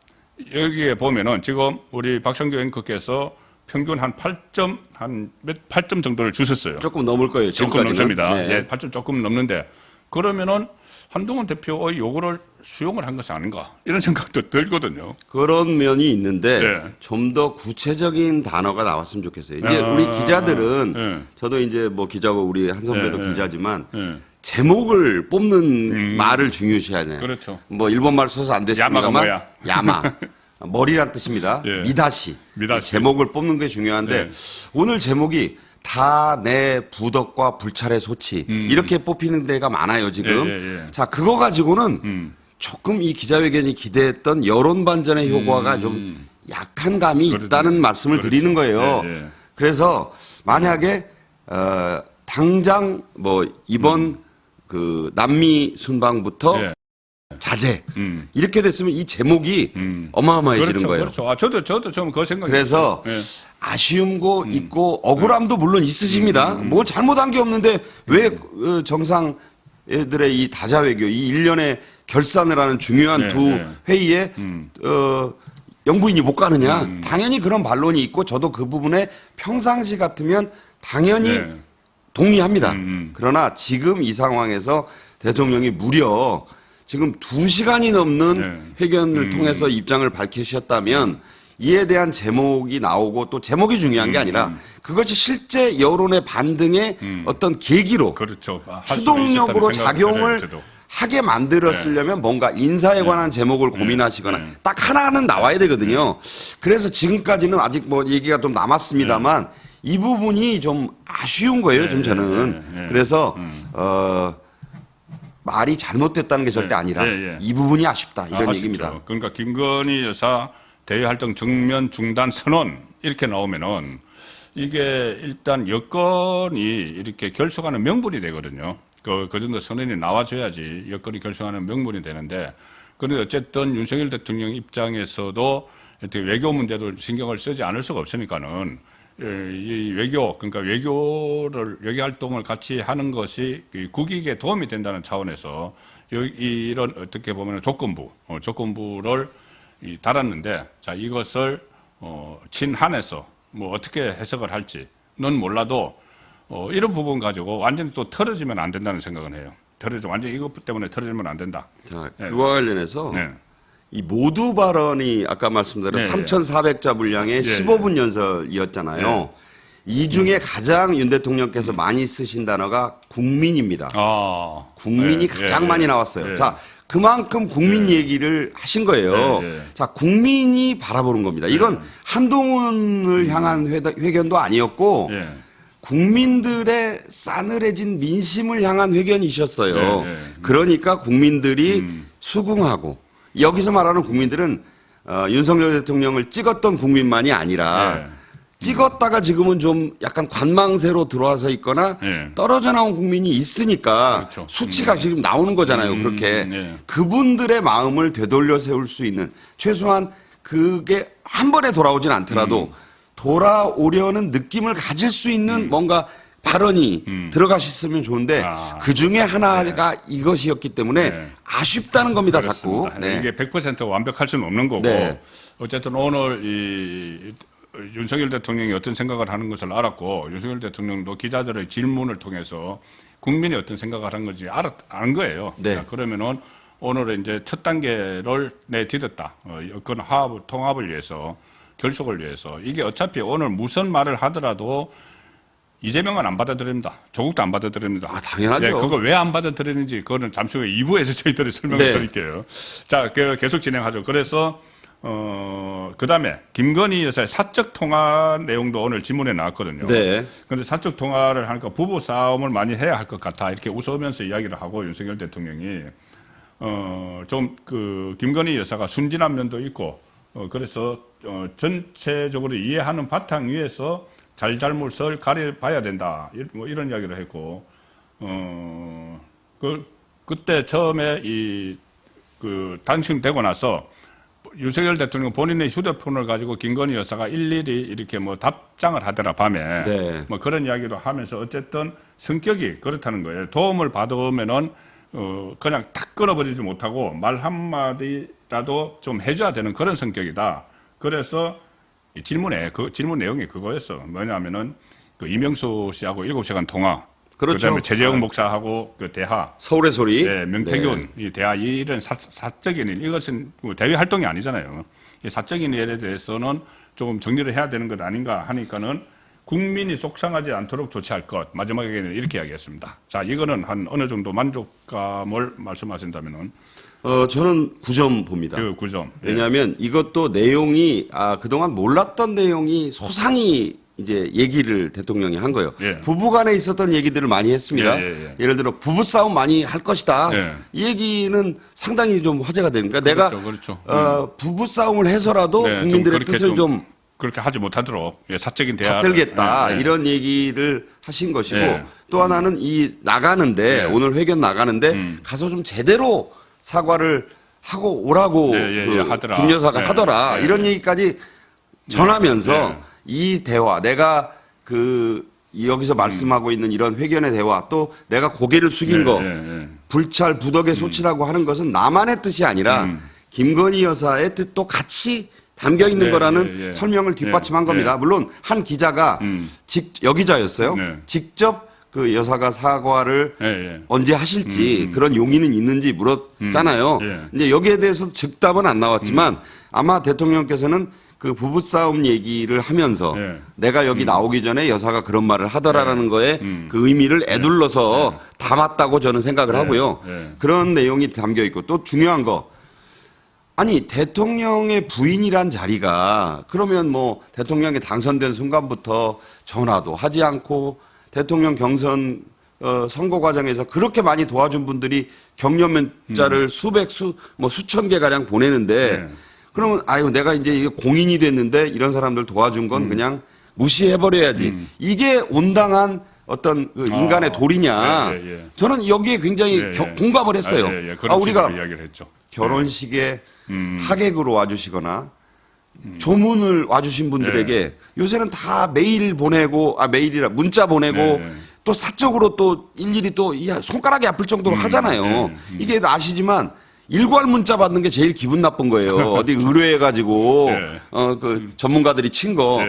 여기에 보면은 지금 우리 박성규 앵커께서 평균 한 8점 정도를 주셨어요. 조금 넘을 거예요. 조금 넘습니다. 8점 조금 넘는데 그러면은 한동훈 대표의 요구를 수용을 한 것이 아닌가 이런 생각도 들거든요. 그런 면이 있는데 네. 좀 더 구체적인 단어가 나왔으면 좋겠어요. 이제 우리 기자들은 저도 이제 뭐 기자고 우리 한 선배도 기자지만 제목을 뽑는 말을 중요시하잖아요. 그렇죠. 뭐 일본말 써서 안 됐습니다만 야마가 뭐야? 야마 머리란 뜻입니다. 예. 미다시. 미다시. 제목을 뽑는 게 중요한데 오늘 제목이 다 내 부덕과 불찰의 소치 이렇게 뽑히는 데가 많아요 지금. 자 그거 가지고는 조금 이 기자회견이 기대했던 여론 반전의 효과가 좀 약한 감이 있다는 말씀을 드리는 거예요. 그래서 만약에 당장 뭐 이번 그 남미 순방부터 자제 이렇게 됐으면 이 제목이 어마어마해지는 그렇죠, 거예요. 그렇죠. 아, 저도 좀 그 생각이 그래서 아쉬움도 있고 억울함도 물론 있으십니다. 뭘 잘못한 게 없는데 왜 정상들의 이 다자 외교, 이 일련의 결산을 하는 중요한 두 회의에 영부인이 못 가느냐? 당연히 그런 반론이 있고 저도 그 부분에 평상시 같으면 당연히 동의합니다. 그러나 지금 이 상황에서 대통령이 무려 지금 2시간이 넘는 회견을 통해서 입장을 밝히셨다면 이에 대한 제목이 나오고 또 제목이 중요한 게 아니라 그것이 실제 여론의 반등의 어떤 계기로 그렇죠. 추동력으로 작용을 하게 만들었으려면 뭔가 인사에 관한 제목을 고민하시거나 딱 하나는 나와야 되거든요. 그래서 지금까지는 아직 뭐 얘기가 좀 남았습니다만 이 부분이 좀 아쉬운 거예요, 좀 저는. 그래서 말이 잘못됐다는 게 절대 아니라 이 부분이 아쉽다 이런 얘기입니다. 그러니까 김건희 여사 대외 활동 정면 중단 선언 이렇게 나오면은 이게 일단 여건이 이렇게 결속하는 명분이 되거든요. 그 정도 선언이 나와줘야지 여건이 결속하는 명분이 되는데, 그런데 어쨌든 윤석열 대통령 입장에서도 외교 문제도 신경을 쓰지 않을 수가 없으니까는 이 외교, 그러니까 외교 활동을 같이 하는 것이 국익에 도움이 된다는 차원에서 이런 어떻게 보면 조건부를 달았는데, 자, 이것을 친한해서 뭐 어떻게 해석을 할지는 몰라도 이런 부분 가지고 완전히 또 틀어지면 안 된다는 생각은 해요. 완전히 이것 때문에 틀어지면 안 된다. 자, 그와 관련해서 이 모두 발언이 아까 말씀드린 3,400자 분량의 15분 연설이었잖아요. 이 중에 가장 윤 대통령께서 많이 쓰신 단어가 국민입니다. 국민이 가장 많이 나왔어요. 자, 그만큼 국민 얘기를 하신 거예요. 자, 국민이 바라보는 겁니다. 이건 한동훈을 향한 회견도 아니었고 국민들의 싸늘해진 민심을 향한 회견이셨어요. 그러니까 국민들이 수긍하고, 여기서 말하는 국민들은 윤석열 대통령을 찍었던 국민만이 아니라 찍었다가 지금은 좀 약간 관망세로 들어와서 있거나 떨어져 나온 국민이 있으니까 수치가 지금 나오는 거잖아요. 그렇게 그분들의 마음을 되돌려 세울 수 있는, 최소한 그게 한 번에 돌아오진 않더라도 돌아오려는 느낌을 가질 수 있는 뭔가 발언이 들어가셨으면 좋은데 그 중에 하나가 이것이었기 때문에 아쉽다는 겁니다. 자꾸. 이게 100% 완벽할 수는 없는 거고 어쨌든 오늘 윤석열 대통령이 어떤 생각을 하는 것을 알았고, 윤석열 대통령도 기자들의 질문을 통해서 국민이 어떤 생각을 한 건지 아는 거예요. 그러면은 오늘 이제 첫 단계를 내딛었다. 여건 통합을 위해서, 결속을 위해서. 이게 어차피 오늘 무슨 말을 하더라도 이재명은 안 받아들입니다. 조국도 안 받아들입니다. 당연하죠. 그거 왜 안 받아들이는지 그거는 잠시 후에 2부에서 저희들이 설명을 드릴게요. 자, 계속 진행하죠. 그래서 그 다음에 김건희 여사의 사적 통화 내용도 오늘 지문에 나왔거든요. 그런데 사적 통화를 하니까 부부 싸움을 많이 해야 할 것 같아. 이렇게 웃으면서 이야기를 하고, 윤석열 대통령이 김건희 여사가 순진한 면도 있고, 그래서 전체적으로 이해하는 바탕 위에서 잘못을 가려봐야 된다. 뭐 이런 이야기를 했고, 그때 처음에 당선되고 나서 윤석열 대통령 본인의 휴대폰을 가지고 김건희 여사가 일일이 이렇게 뭐 답장을 하더라, 밤에. 뭐 그런 이야기도 하면서 어쨌든 성격이 그렇다는 거예요. 도움을 받으면은, 그냥 탁 끊어버리지 못하고 말 한마디라도 좀 해줘야 되는 그런 성격이다. 그래서 질문 내용이 그거였어. 뭐냐면은 이명수 씨하고 7시간 통화. 그렇죠. 그다음에 최재형 목사하고 그 대하 서울의 소리, 네, 명태균 이 대하 이런 사적인 일 이것은 뭐 대외 활동이 아니잖아요. 이 사적인 일에 대해서는 조금 정리를 해야 되는 것 아닌가 하니까는 국민이 속상하지 않도록 조치할 것. 마지막에는 이렇게 이야기했습니다. 자, 이거는 한 어느 정도 만족감을 말씀하신다면은 저는 9점 봅니다. 그 9점. 예. 왜냐하면 이것도 내용이 그동안 몰랐던 내용이 소상히 이제 얘기를 대통령이 한 거예요. 예. 부부간에 있었던 얘기들을 많이 했습니다. 예를 들어 부부싸움 많이 할 것이다. 예. 이 얘기는 상당히 좀 화제가 되니까 내가 그렇죠. 부부싸움을 해서라도 네, 국민들의 뜻을 좀 그렇게 하지 못하도록 사적인 대화를 받들겠다 이런 얘기를 하신 것이고 예. 또 하나는 이 나가는데 오늘 회견 나가는데 가서 좀 제대로 사과를 하고 오라고 하더라. 김 여사가 하더라 이런 얘기까지 전하면서 예. 이 대화 내가 여기서 말씀하고 있는 이런 회견의 대화 또 내가 고개를 숙인 거 불찰 부덕의 소치라고 하는 것은 나만의 뜻이 아니라 김건희 여사의 뜻도 같이 담겨 있는 거라는 설명을 뒷받침한 겁니다. 물론 한 기자가 여기자였어요. 직접 그 여사가 사과를 언제 하실지 그런 용의는 있는지 물었잖아요. 근데 여기에 대해서 즉답은 안 나왔지만 아마 대통령께서는 그 부부싸움 얘기를 하면서 내가 여기 나오기 전에 여사가 그런 말을 하더라라는 거에 그 의미를 애둘러서 담았다고 저는 생각을 하고요. 그런 내용이 담겨 있고 또 중요한 거 아니 대통령의 부인이란 자리가 그러면 뭐 대통령이 당선된 순간부터 전화도 하지 않고 대통령 경선 선거 과정에서 그렇게 많이 도와준 분들이 격려 문자를 수천 개 가량 보내는데 그러면 아유 내가 이제 이게 공인이 됐는데 이런 사람들 도와준 건 그냥 무시해 버려야지. 이게 온당한 어떤 그 인간의 도리냐. 저는 여기에 굉장히 공감을 했어요. 우리가 이야기를 했죠. 결혼식에 하객으로 와주시거나 조문을 와주신 분들에게 요새는 다 메일 보내고 메일이라 문자 보내고 또 사적으로 또 일일이 또 손가락이 아플 정도로 하잖아요. 이게 아시지만 일괄 문자 받는 게 제일 기분 나쁜 거예요. 어디 의뢰해가지고 그 전문가들이 친 거.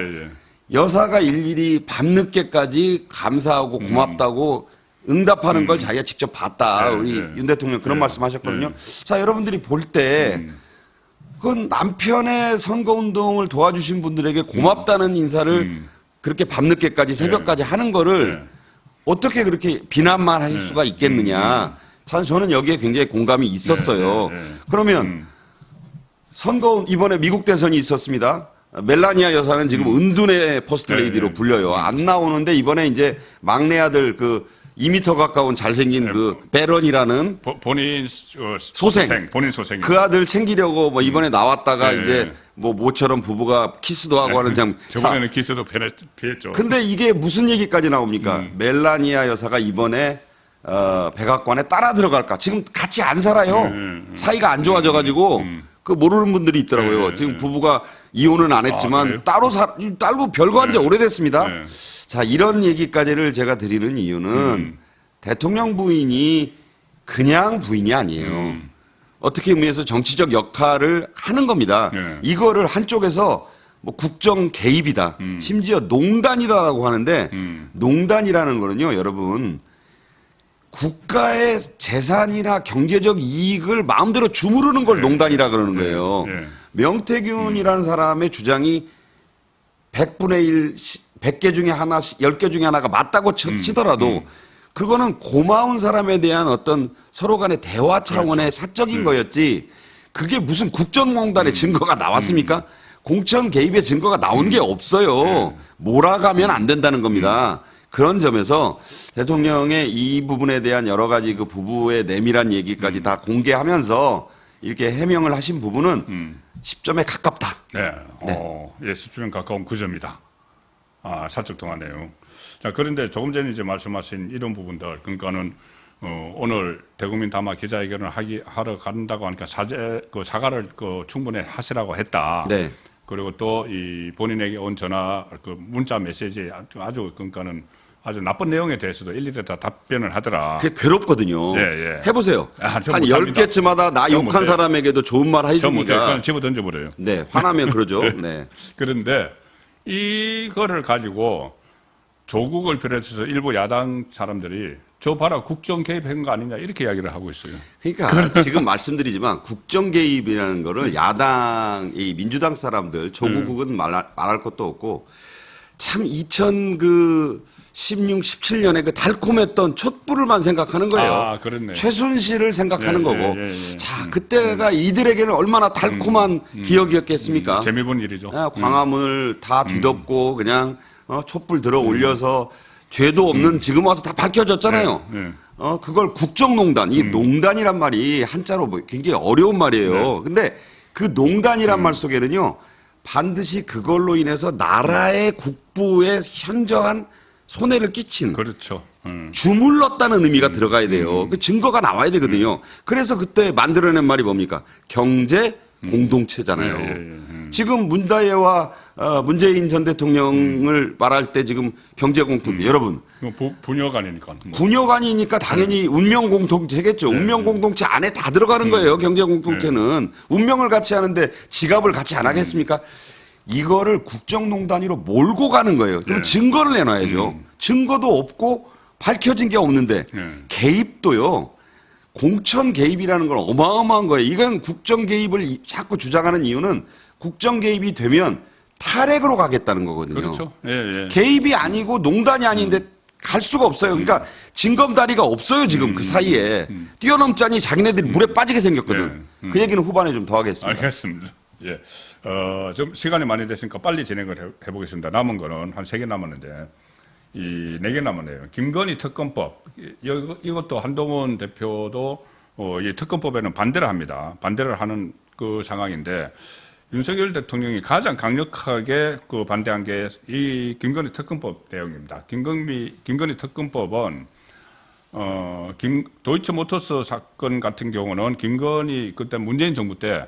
여사가 일일이 밤늦게까지 감사하고 고맙다고 응답하는 걸 자기가 직접 봤다. 우리 윤 대통령 그런 말씀하셨거든요. 자 여러분들이 볼 때 그건 남편의 선거운동을 도와주신 분들에게 고맙다는 인사를 그렇게 밤늦게까지 새벽까지 하는 거를 어떻게 그렇게 비난만 하실 수가 있겠느냐. 저는 여기에 굉장히 공감이 있었어요. 그러면 이번에 미국 대선이 있었습니다. 멜라니아 여사는 지금 은둔의 퍼스트레이디로 불려요. 안 나오는데 이번에 이제 막내 아들 2m 가까운 잘생긴 베런이라는 본인 소생 본인 소생 그 아들 챙기려고 뭐 이번에 나왔다가 이제 뭐 모처럼 부부가 키스도 하고 하는 장. 저번에는 키스도 피했죠. 근데 이게 무슨 얘기까지 나옵니까? 멜라니아 여사가 이번에 백악관에 따라 들어갈까? 지금 같이 안 살아요. 사이가 안 좋아져가지고 그 모르는 분들이 있더라고요. 지금 부부가 이혼은 안 했지만 따로 별거한 지 오래됐습니다. 자 이런 얘기까지를 제가 드리는 이유는 대통령 부인이 그냥 부인이 아니에요. 어떻게 의미에서 정치적 역할을 하는 겁니다. 이거를 한쪽에서 뭐 국정 개입이다. 심지어 농단이다라고 하는데 농단이라는 거는요, 여러분. 국가의 재산이나 경제적 이익을 마음대로 주무르는 걸 농단이라 그러는 거예요. 명태균이라는 사람의 주장이 100분의 1, 100개 중에 하나, 10개 중에 하나가 맞다고 치더라도 그거는 고마운 사람에 대한 어떤 서로 간의 대화 차원의 사적인 거였지 그게 무슨 국정농단의 증거가 나왔습니까? 공천 개입의 증거가 나온 게 없어요. 몰아가면 안 된다는 겁니다. 그런 점에서 대통령의 이 부분에 대한 여러 가지 그 부부의 내밀한 얘기까지 다 공개하면서 이렇게 해명을 하신 부분은 10점에 가깝다. 네. 10점 가까운 9점이다. 사적 통화 내용. 자, 그런데 조금 전에 이제 말씀하신 이런 부분들, 그러니까는, 오늘 대국민 담화 기자회견을 하러 간다고 하니까 사과를 충분히 하시라고 했다. 네. 그리고 또 이 본인에게 온 전화, 문자 메시지 아주 그러니까는 아주 나쁜 내용에 대해서도 일일이 다 답변을 하더라. 그게 괴롭거든요. 해보세요. 한 10개쯤마다 나 욕한 사람에게도 좋은 말 해주니까. 그냥 집어 던져버려요. 네, 화나면 그러죠. 네. 그런데 이거를 가지고 조국을 비롯해서 일부 야당 사람들이 저 봐라 국정 개입한 거 아니냐 이렇게 이야기를 하고 있어요. 그러니까 지금 말씀드리지만 국정 개입이라는 거를 야당, 이 민주당 사람들 조국은 말할 것도 없고 참 2016, 17년에 그 달콤했던 촛불을만 생각하는 거예요. 아, 그렇네. 최순실을 생각하는 거고. 예. 자, 그때가 이들에게는 얼마나 달콤한 기억이었겠습니까? 재미본 일이죠. 광화문을 다 뒤덮고 그냥 촛불 들어 올려서 죄도 없는 지금 와서 다 밝혀졌잖아요. 그걸 국정농단, 이 농단이란 말이 한자로 뭐 굉장히 어려운 말이에요. 근데 그 농단이란 말 속에는요, 반드시 그걸로 인해서 나라의 국부에 현저한 손해를 끼친. 그렇죠. 주물렀다는 의미가 들어가야 돼요. 그 증거가 나와야 되거든요. 그래서 그때 만들어낸 말이 뭡니까? 경제 공동체잖아요. 지금 문다예와 문재인 전 대통령을 말할 때 지금 경제 공동체 여러분 분역 아니니까. 분역 아니니까 당연히 운명 공동체겠죠. 운명 공동체 안에 다 들어가는 거예요. 경제 공동체는 운명을 같이 하는데 지갑을 같이 안 하겠습니까? 이거를 국정농단위로 몰고 가는 거예요. 그럼 증거를 내놔야죠. 증거도 없고 밝혀진 게 없는데 개입도요. 공천 개입이라는 건 어마어마한 거예요. 이건 국정 개입을 자꾸 주장하는 이유는 국정 개입이 되면 탈핵으로 가겠다는 거거든요. 그렇죠. 개입이 아니고 농단이 아닌데 갈 수가 없어요. 그러니까 징검다리가 없어요. 지금 그 사이에 뛰어넘자니 자기네들이 물에 빠지게 생겼거든. 그 얘기는 후반에 좀 더 하겠습니다. 알겠습니다. 예. 좀 시간이 많이 됐으니까 빨리 진행을 해보겠습니다. 남은 거는 한 3개 남았는데, 4개 남았네요. 김건희 특검법. 이것도 한동훈 대표도, 이 특검법에는 반대를 합니다. 반대를 하는 그 상황인데, 윤석열 대통령이 가장 강력하게 그 반대한 게 이 김건희 특검법 내용입니다. 김건희 특검법은, 도이치모터스 사건 같은 경우는 김건희, 그때 문재인 정부 때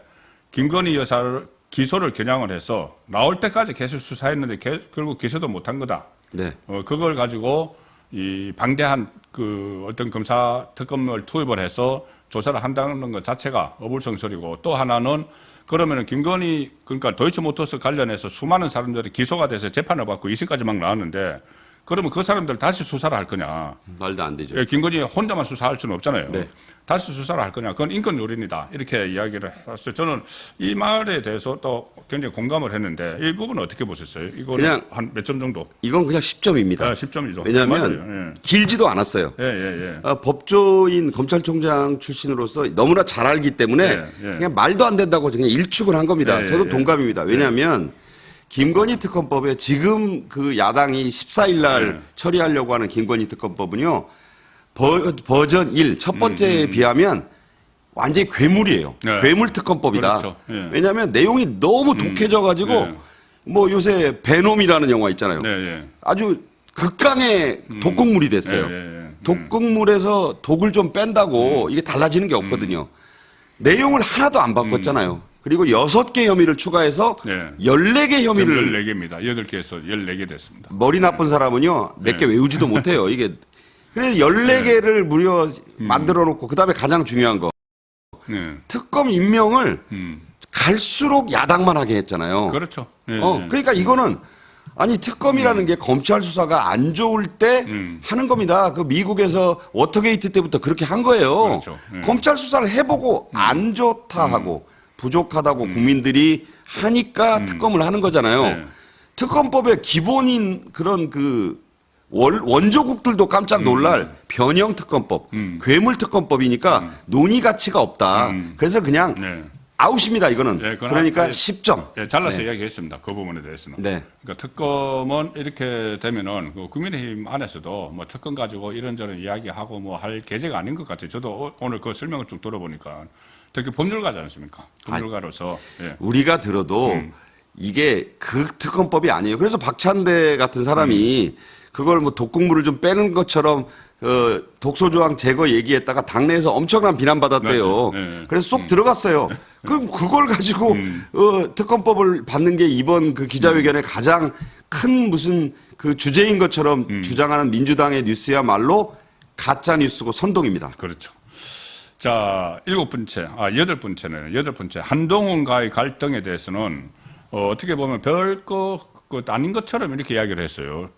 김건희 여사를 기소를 겨냥을 해서 나올 때까지 계속 수사했는데 결국 기소도 못한 거다. 네. 그걸 가지고 이 방대한 그 어떤 검사 특검을 투입을 해서 조사를 한다는 것 자체가 어불성설이고 또 하나는 그러면은 김건희 그러니까 도이치모터스 관련해서 수많은 사람들이 기소가 돼서 재판을 받고 2審까지 막 나왔는데 그러면 그 사람들 다시 수사를 할 거냐? 말도 안 되죠. 예, 김건희 혼자만 수사할 수는 없잖아요. 네. 다시 수사를 할 거냐? 그건 인권 요린이다. 이렇게 이야기를 했어요. 저는 이 말에 대해서 또 굉장히 공감을 했는데 이 부분은 어떻게 보셨어요? 이거는 그냥 한 몇 점 정도? 이건 그냥 10점입니다. 아, 10점이죠. 왜냐하면 길지도 않았어요. 법조인 검찰총장 출신으로서 너무나 잘 알기 때문에 그냥 말도 안 된다고 그냥 일축을 한 겁니다. 저도 동감입니다. 왜냐하면 김건희 특검법에 지금 그 야당이 14일 날 처리하려고 하는 김건희 특검법은요. 버전 1, 첫 번째에 비하면 완전히 괴물이에요. 괴물 특검법이다. 그렇죠. 왜냐하면 내용이 너무 독해져가지고 뭐 요새 베놈이라는 영화 있잖아요. 아주 극강의 독극물이 됐어요. 독극물에서 독을 좀 뺀다고 이게 달라지는 게 없거든요. 내용을 하나도 안 바꿨잖아요. 그리고 6개 혐의를 추가해서 14개 혐의를 14개입니다. 8개에서 14개 됐습니다. 머리 나쁜 사람은요. 몇 개 외우지도 못해요. 이게 그래서 14개를 무려 만들어 놓고 그다음에 가장 중요한 거 특검 임명을 갈수록 야당만 하게 했잖아요. 그렇죠. 그러니까 이거는 아니 특검이라는 게 검찰 수사가 안 좋을 때 하는 겁니다. 그 미국에서 워터게이트 때부터 그렇게 한 거예요. 그렇죠. 검찰 수사를 해보고 안 좋다 하고 부족하다고 국민들이 하니까 특검을 하는 거잖아요. 특검법의 기본인 그런 그 원조국들도 깜짝 놀랄 변형 특검법, 괴물 특검법이니까 논의 가치가 없다. 그래서 그냥 아웃입니다. 이거는. 그러니까 10점. 잘라서 이야기했습니다. 그 부분에 대해서는. 그러니까 특검은 이렇게 되면은 그 국민의힘 안에서도 뭐 특검 가지고 이런저런 이야기하고 뭐 할 계제가 아닌 것 같아요. 저도 오늘 그 설명을 쭉 들어보니까 특히 법률가지 않습니까? 법률가로서. 우리가 들어도 이게 그 특검법이 아니에요. 그래서 박찬대 같은 사람이 그걸 뭐 독극물을 좀 빼는 것처럼 독소조항 제거 얘기했다가 당내에서 엄청난 비난받았대요. 그래서 쏙 들어갔어요. 그럼 그걸 가지고 특검법을 받는 게 이번 그 기자회견에 가장 큰 무슨 그 주제인 것처럼 주장하는 민주당의 뉴스야말로 가짜 뉴스고 선동입니다. 그렇죠. 자, 8번째네요. 8번째. 한동훈과의 갈등에 대해서는 어떻게 보면 별거 아닌 것처럼 이렇게 이야기를 했어요.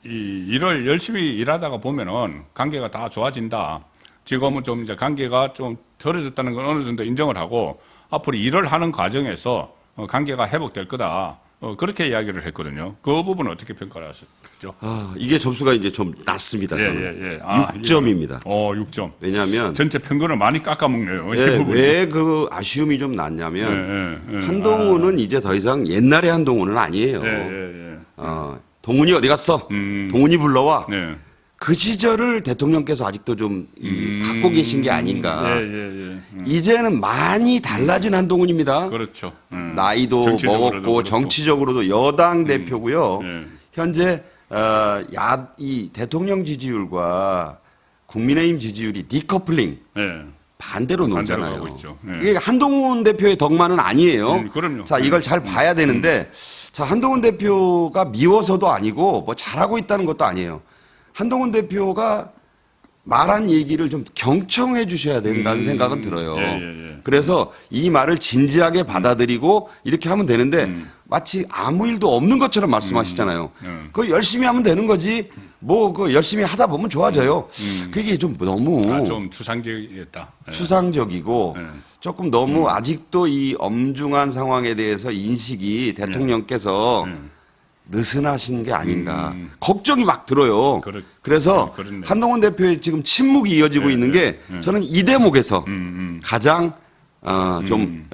일을 열심히 일하다가 보면은 관계가 다 좋아진다. 지금은 좀 이제 관계가 좀 덜어졌다는 건 어느 정도 인정을 하고 앞으로 일을 하는 과정에서 관계가 회복될 거다. 그렇게 이야기를 했거든요. 그 부분은 어떻게 평가를 하셨죠? 이게 점수가 이제 좀 낮습니다. 저는. 6점입니다. 6점. 왜냐하면 전체 평균을 많이 깎아먹네요. 왜 그 아쉬움이 좀 낮냐면 한동훈은 이제 더 이상 옛날의 한동훈은 아니에요. 동훈이 어디 갔어? 동훈이 불러와. 그 시절을 대통령께서 아직도 좀 갖고 계신 게 아닌가. 이제는 많이 달라진 한동훈입니다. 그렇죠. 나이도 먹었고 정치적으로도 여당 대표고요. 현재 이 대통령 지지율과 국민의힘 지지율이 디커플링 반대로 놀잖아요. 이게 한동훈 대표의 덕만은 아니에요. 그럼요. 자, 이걸 잘 봐야 되는데 자, 한동훈 대표가 미워서도 아니고 뭐 잘하고 있다는 것도 아니에요. 한동훈 대표가 말한 얘기를 좀 경청해 주셔야 된다는 생각은 들어요. 그래서 이 말을 진지하게 받아들이고 이렇게 하면 되는데 마치 아무 일도 없는 것처럼 말씀하시잖아요. 그거 열심히 하면 되는 거지. 뭐 그 열심히 하다 보면 좋아져요. 그게 좀 너무 좀 추상적이겠다. 추상적이고 조금 너무 아직도 이 엄중한 상황에 대해서 인식이 대통령께서 느슨하신 게 아닌가 걱정이 막 들어요. 그래서 한동훈 대표의 지금 침묵이 이어지고 있는 게 저는 이 대목에서 가장 좀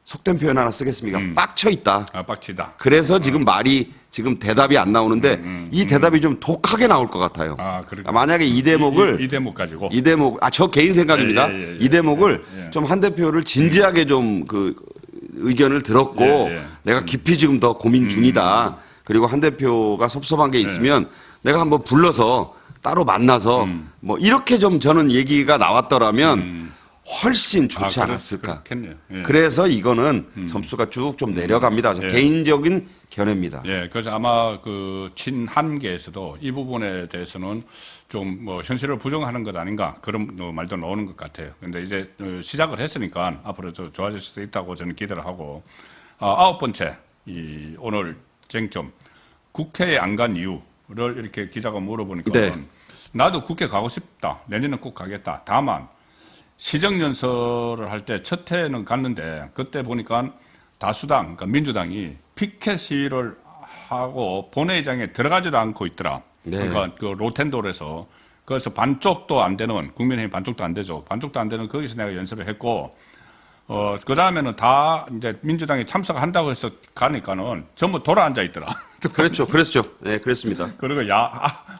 속된 표현 하나 쓰겠습니까? 빡쳐 있다. 빡치다. 그래서 지금 말이 지금 대답이 안 나오는데 이 대답이 좀 독하게 나올 것 같아요. 만약에 이 대목을 이 대목 가지고 저 개인 생각입니다. 이 대목을 좀 한 대표를 진지하게 좀 그 의견을 들었고 내가 깊이 지금 더 고민 중이다. 그리고 한 대표가 섭섭한 게 있으면 내가 한번 불러서 따로 만나서 뭐 이렇게 좀 저는 얘기가 나왔더라면 훨씬 좋지 않았을까. 그래서 이거는 점수가 쭉 좀 내려갑니다. 개인적인 견해입니다. 그래서 아마 그 친한계에서도 이 부분에 대해서는 좀 뭐 현실을 부정하는 것 아닌가 그런 말도 나오는 것 같아요. 그런데 이제 시작을 했으니까 앞으로 좋아질 수도 있다고 저는 기대를 하고 9번째 오늘 쟁점 국회에 안 간 이유를 이렇게 기자가 물어보니까 나도 국회 가고 싶다. 내년은 꼭 가겠다. 다만 시정연설을 할 때 첫 해는 갔는데 그때 보니까 다수당, 그러니까 민주당이 피켓 시위를 하고 본회의장에 들어가지도 않고 있더라. 그러니까 그 로텐도에서 그래서 반쪽도 안 되는 국민의힘 반쪽도 안 되죠. 반쪽도 안 되는 거기서 내가 연설을 했고 그 다음에는 다 이제 민주당이 참석한다고 해서 가니까는 전부 돌아앉아 있더라. 그랬죠. 네, 그랬습니다. 그리고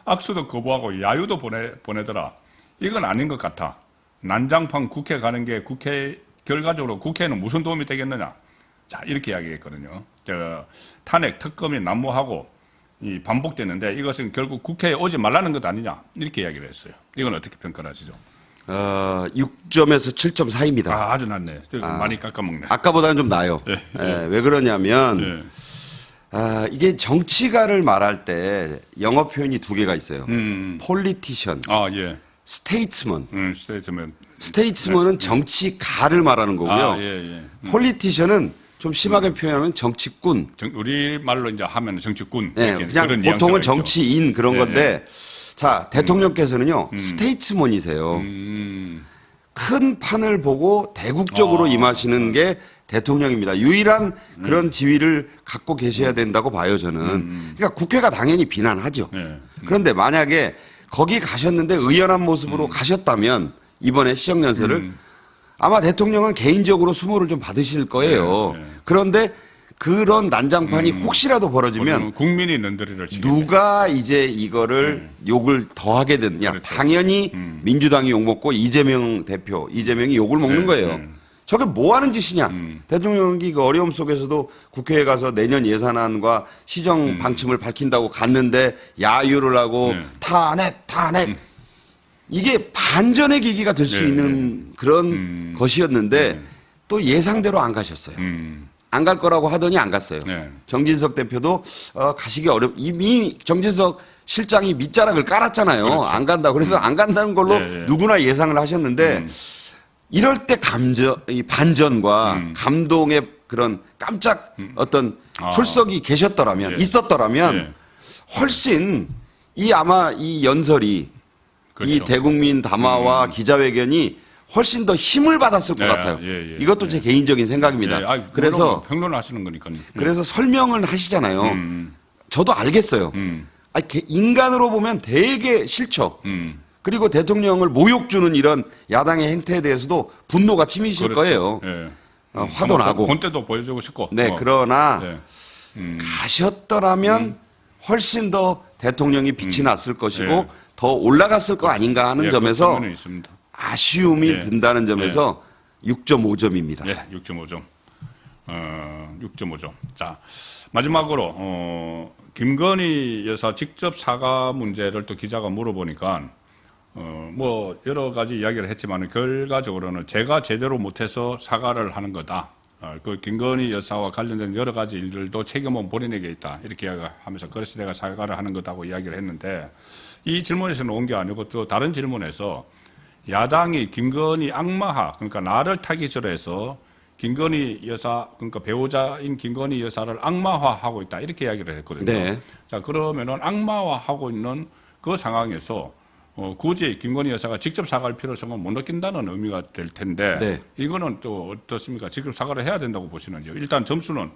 악수도 거부하고 야유도 보내더라. 이건 아닌 것 같아. 난장판 국회 가는 게 국회 결과적으로 국회에는 무슨 도움이 되겠느냐. 자, 이렇게 이야기했거든요. 탄핵 특검이 난무하고 반복되는데 이것은 결국 국회에 오지 말라는 것 아니냐. 이렇게 이야기를 했어요. 이건 어떻게 평가를 하시죠? 6점에서 7점 사이입니다. 아주 낮네. 많이 깎아먹네. 아까보다는 좀 나아요. 왜 그러냐면 이게 정치가를 말할 때 영어 표현이 두 개가 있어요. 폴리티션, 스테이트먼. 스테이트먼은 정치가를 말하는 거고요. 폴리티션은 좀 심하게 표현하면 정치꾼. 우리 말로 이제 하면 정치꾼. 그냥 보통은 정치인 그런 건데, 자 대통령께서는요 스테이트먼이세요. 큰 판을 보고 대국적으로 임하시는 게 대통령입니다. 유일한 그런 지위를 갖고 계셔야 된다고 봐요 저는. 그러니까 국회가 당연히 비난하죠. 그런데 만약에 거기 가셨는데 의연한 모습으로 가셨다면 이번에 시정연설을 아마 대통령은 개인적으로 수모를 좀 받으실 거예요. 그런데 그런 난장판이 혹시라도 벌어지면 국민이 는드리를 누가 이제 이거를 욕을 더 하게 되느냐. 당연히 민주당이 욕먹고 이재명이 욕을 먹는 거예요. 저게 뭐 하는 짓이냐. 대통령이 그 어려움 속에서도 국회에 가서 내년 예산안과 시정 방침을 밝힌다고 갔는데 야유를 하고 탄핵 이게 반전의 계기가 될 수 있는 그런 것이었는데 또 예상대로 안 가셨어요. 안 갈 거라고 하더니 안 갔어요. 정진석 대표도 가시기 이미 정진석 실장이 밑자락을 깔았잖아요. 안 간다고. 그래서 안 간다는 걸로 누구나 예상을 하셨는데 이럴 때 이 반전과 감동의 그런 깜짝 어떤 출석이 있었더라면 훨씬 아마 이 연설이 그렇죠. 이 대국민 담화와 기자회견이 훨씬 더 힘을 받았을 것 같아요. 이것도 제 개인적인 생각입니다. 그래서 평론하시는 거니까요. 그래서 설명을 하시잖아요. 저도 알겠어요. 인간으로 보면 되게 싫죠. 그리고 대통령을 모욕 주는 이런 야당의 행태에 대해서도 분노가 치미실 그렇죠. 거예요. 화도 나고. 본 때도 보여주고 싶고. 네, 그러나 가셨더라면 훨씬 더 대통령이 빛이 났을 것이고 더 올라갔을 거 아닌가 하는 점에서 아쉬움이 든다는 점에서 6.5점입니다. 예, 6.5점. 6.5점. 자, 마지막으로 김건희 여사 직접 사과 문제를 또 기자가 물어보니까 뭐 여러 가지 이야기를 했지만 결과적으로는 제가 제대로 못해서 사과를 하는 거다. 그 김건희 여사와 관련된 여러 가지 일들도 책임은 본인에게 있다. 이렇게 하면서 그래서 내가 사과를 하는 거다고 이야기를 했는데 이 질문에서는 온 게 아니고 또 다른 질문에서 야당이 김건희 악마화, 그러니까 나를 타깃으로 해서 김건희 여사, 그러니까 배우자인 김건희 여사를 악마화하고 있다. 이렇게 이야기를 했거든요. 네. 자, 그러면은 악마화하고 있는 그 상황에서 굳이 김건희 여사가 직접 사과할 필요성은 못 느낀다는 의미가 될 텐데 네. 이거는 또 어떻습니까? 직접 사과를 해야 된다고 보시는지요? 일단 점수는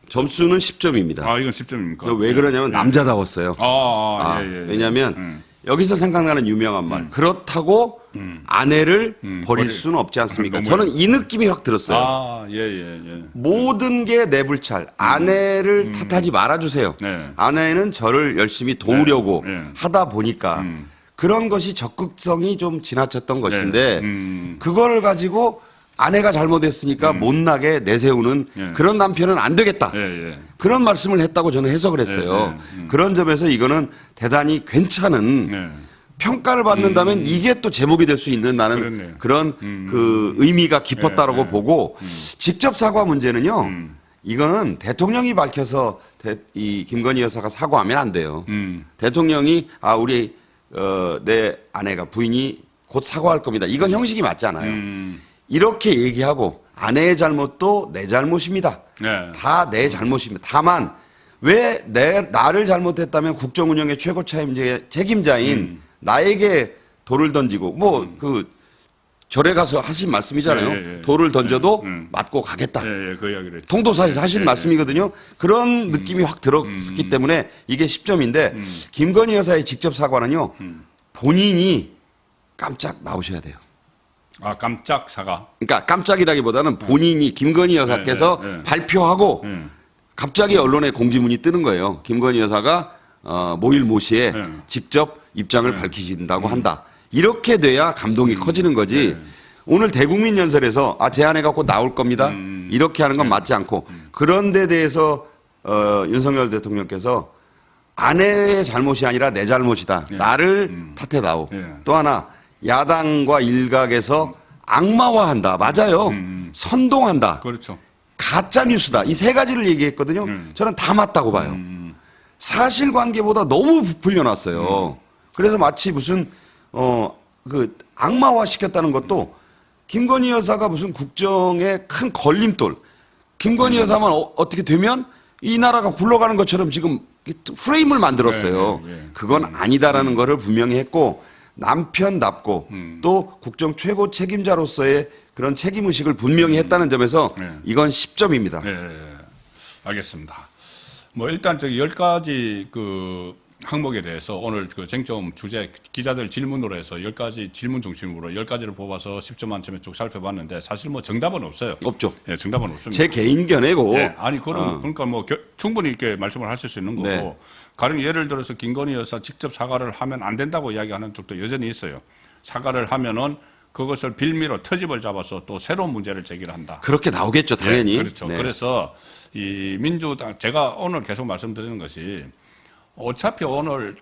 10점입니다. 이건 10점입니까? 왜 그러냐면 남자다웠어요. 예. 왜냐하면 여기서 생각나는 유명한 말. 그렇다고 아내를 버릴 수는 없지 않습니까? 저는 이 느낌이 확 들었어요. 예. 모든 게 내 불찰. 아내를 탓하지 말아주세요. 네. 아내는 저를 열심히 도우려고 네. 하다 보니까 그런 것이 적극성이 좀 지나쳤던 것인데 그걸 가지고 아내가 잘못했으니까 못나게 내세우는 그런 남편은 안 되겠다. 그런 말씀을 했다고 저는 해석을 했어요. 그런 점에서 이거는 대단히 괜찮은 평가를 받는다면 이게 또 제목이 될 수 있는 나는 그런 그 의미가 깊었다라고 보고 직접 사과 문제는요. 이거는 대통령이 밝혀서 이 김건희 여사가 사과하면 안 돼요. 대통령이 내 아내가 부인이 곧 사과할 겁니다. 이건 형식이 맞지 않아요. 이렇게 얘기하고 아내의 잘못도 내 잘못입니다. 다 내 잘못입니다. 다만 왜 나를 잘못했다면 국정운영의 최고 책임자인 나에게 돌을 던지고 절에 가서 하신 말씀이잖아요. 돌을 던져도 맞고 가겠다. 그 이야기를 했죠. 통도사에서 하신 말씀이거든요. 그런 느낌이 확 들었기 때문에 이게 10점인데 김건희 여사의 직접 사과는요. 본인이 깜짝 나오셔야 돼요. 깜짝 사과. 그러니까 깜짝이라기보다는 본인이 김건희 여사께서 발표하고 갑자기 언론에 공지문이 뜨는 거예요. 김건희 여사가 모일 모시에 직접 입장을 밝히신다고 한다. 이렇게 돼야 감동이 커지는 거지. 오늘 대국민 연설에서 제 아내가 곧 나올 겁니다. 이렇게 하는 건 맞지 않고 그런 데 대해서 윤석열 대통령께서 아내의 잘못이 아니라 내 잘못이다. 나를 탓해다오. 또 하나 야당과 일각에서 악마화한다. 맞아요. 선동한다. 그렇죠. 가짜 뉴스다. 이 세 가지를 얘기했거든요. 저는 다 맞다고 봐요. 사실관계보다 너무 부풀려 놨어요. 그래서 마치 무슨 악마화 시켰다는 것도 김건희 여사가 무슨 국정의 큰 걸림돌. 김건희 여사만 어떻게 되면 이 나라가 굴러가는 것처럼 지금 프레임을 만들었어요. 그건 아니다라는 거를 분명히 했고 남편답고 또 국정 최고 책임자로서의 그런 책임의식을 분명히 했다는 점에서 이건 10점입니다. 알겠습니다. 일단 10가지 항목에 대해서 오늘 쟁점 주제 기자들 질문으로 해서 10가지 질문 중심으로 10가지를 뽑아서 10점 만점에 쭉 살펴봤는데 사실 정답은 없어요. 없죠. 정답은 없습니다. 제 개인 견해고. 그러니까 충분히 이렇게 말씀을 하실 수 있는 거고 가령 예를 들어서 김건희 여사 직접 사과를 하면 안 된다고 이야기하는 쪽도 여전히 있어요. 사과를 하면은 그것을 빌미로 터집을 잡아서 또 새로운 문제를 제기를 한다. 그렇게 나오겠죠, 당연히. 그렇죠. 그래서 이 민주당 제가 오늘 계속 말씀드리는 것이 어차피 오늘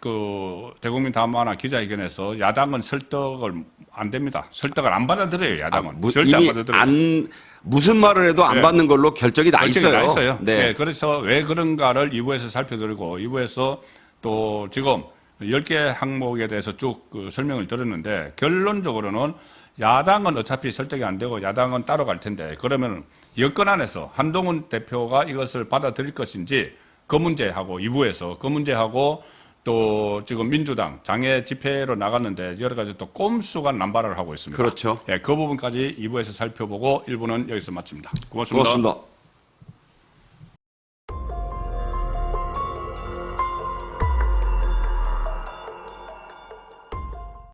대국민 담화나 기자회견에서 야당은 설득을 안 됩니다. 설득을 안 받아들여요, 야당은. 절대 안 받아들여요. 무슨 말을 해도 안 받는 걸로 결정이 나 있어요. 네. 그래서 왜 그런가를 2부에서 살펴드리고 2부에서 또 지금 10개 항목에 대해서 쭉 설명을 드렸는데 결론적으로는 야당은 어차피 설득이 안 되고 야당은 따로 갈 텐데 그러면 여권 안에서 한동훈 대표가 이것을 받아들일 것인지 그 문제하고 2부에서 그 문제하고 또 지금 민주당 장애 집회로 나갔는데 여러 가지 또 꼼수가 남발을 하고 있습니다. 그렇죠. 예, 그 부분까지 2부에서 살펴보고 1부는 여기서 마칩니다. 고맙습니다. 고맙습니다.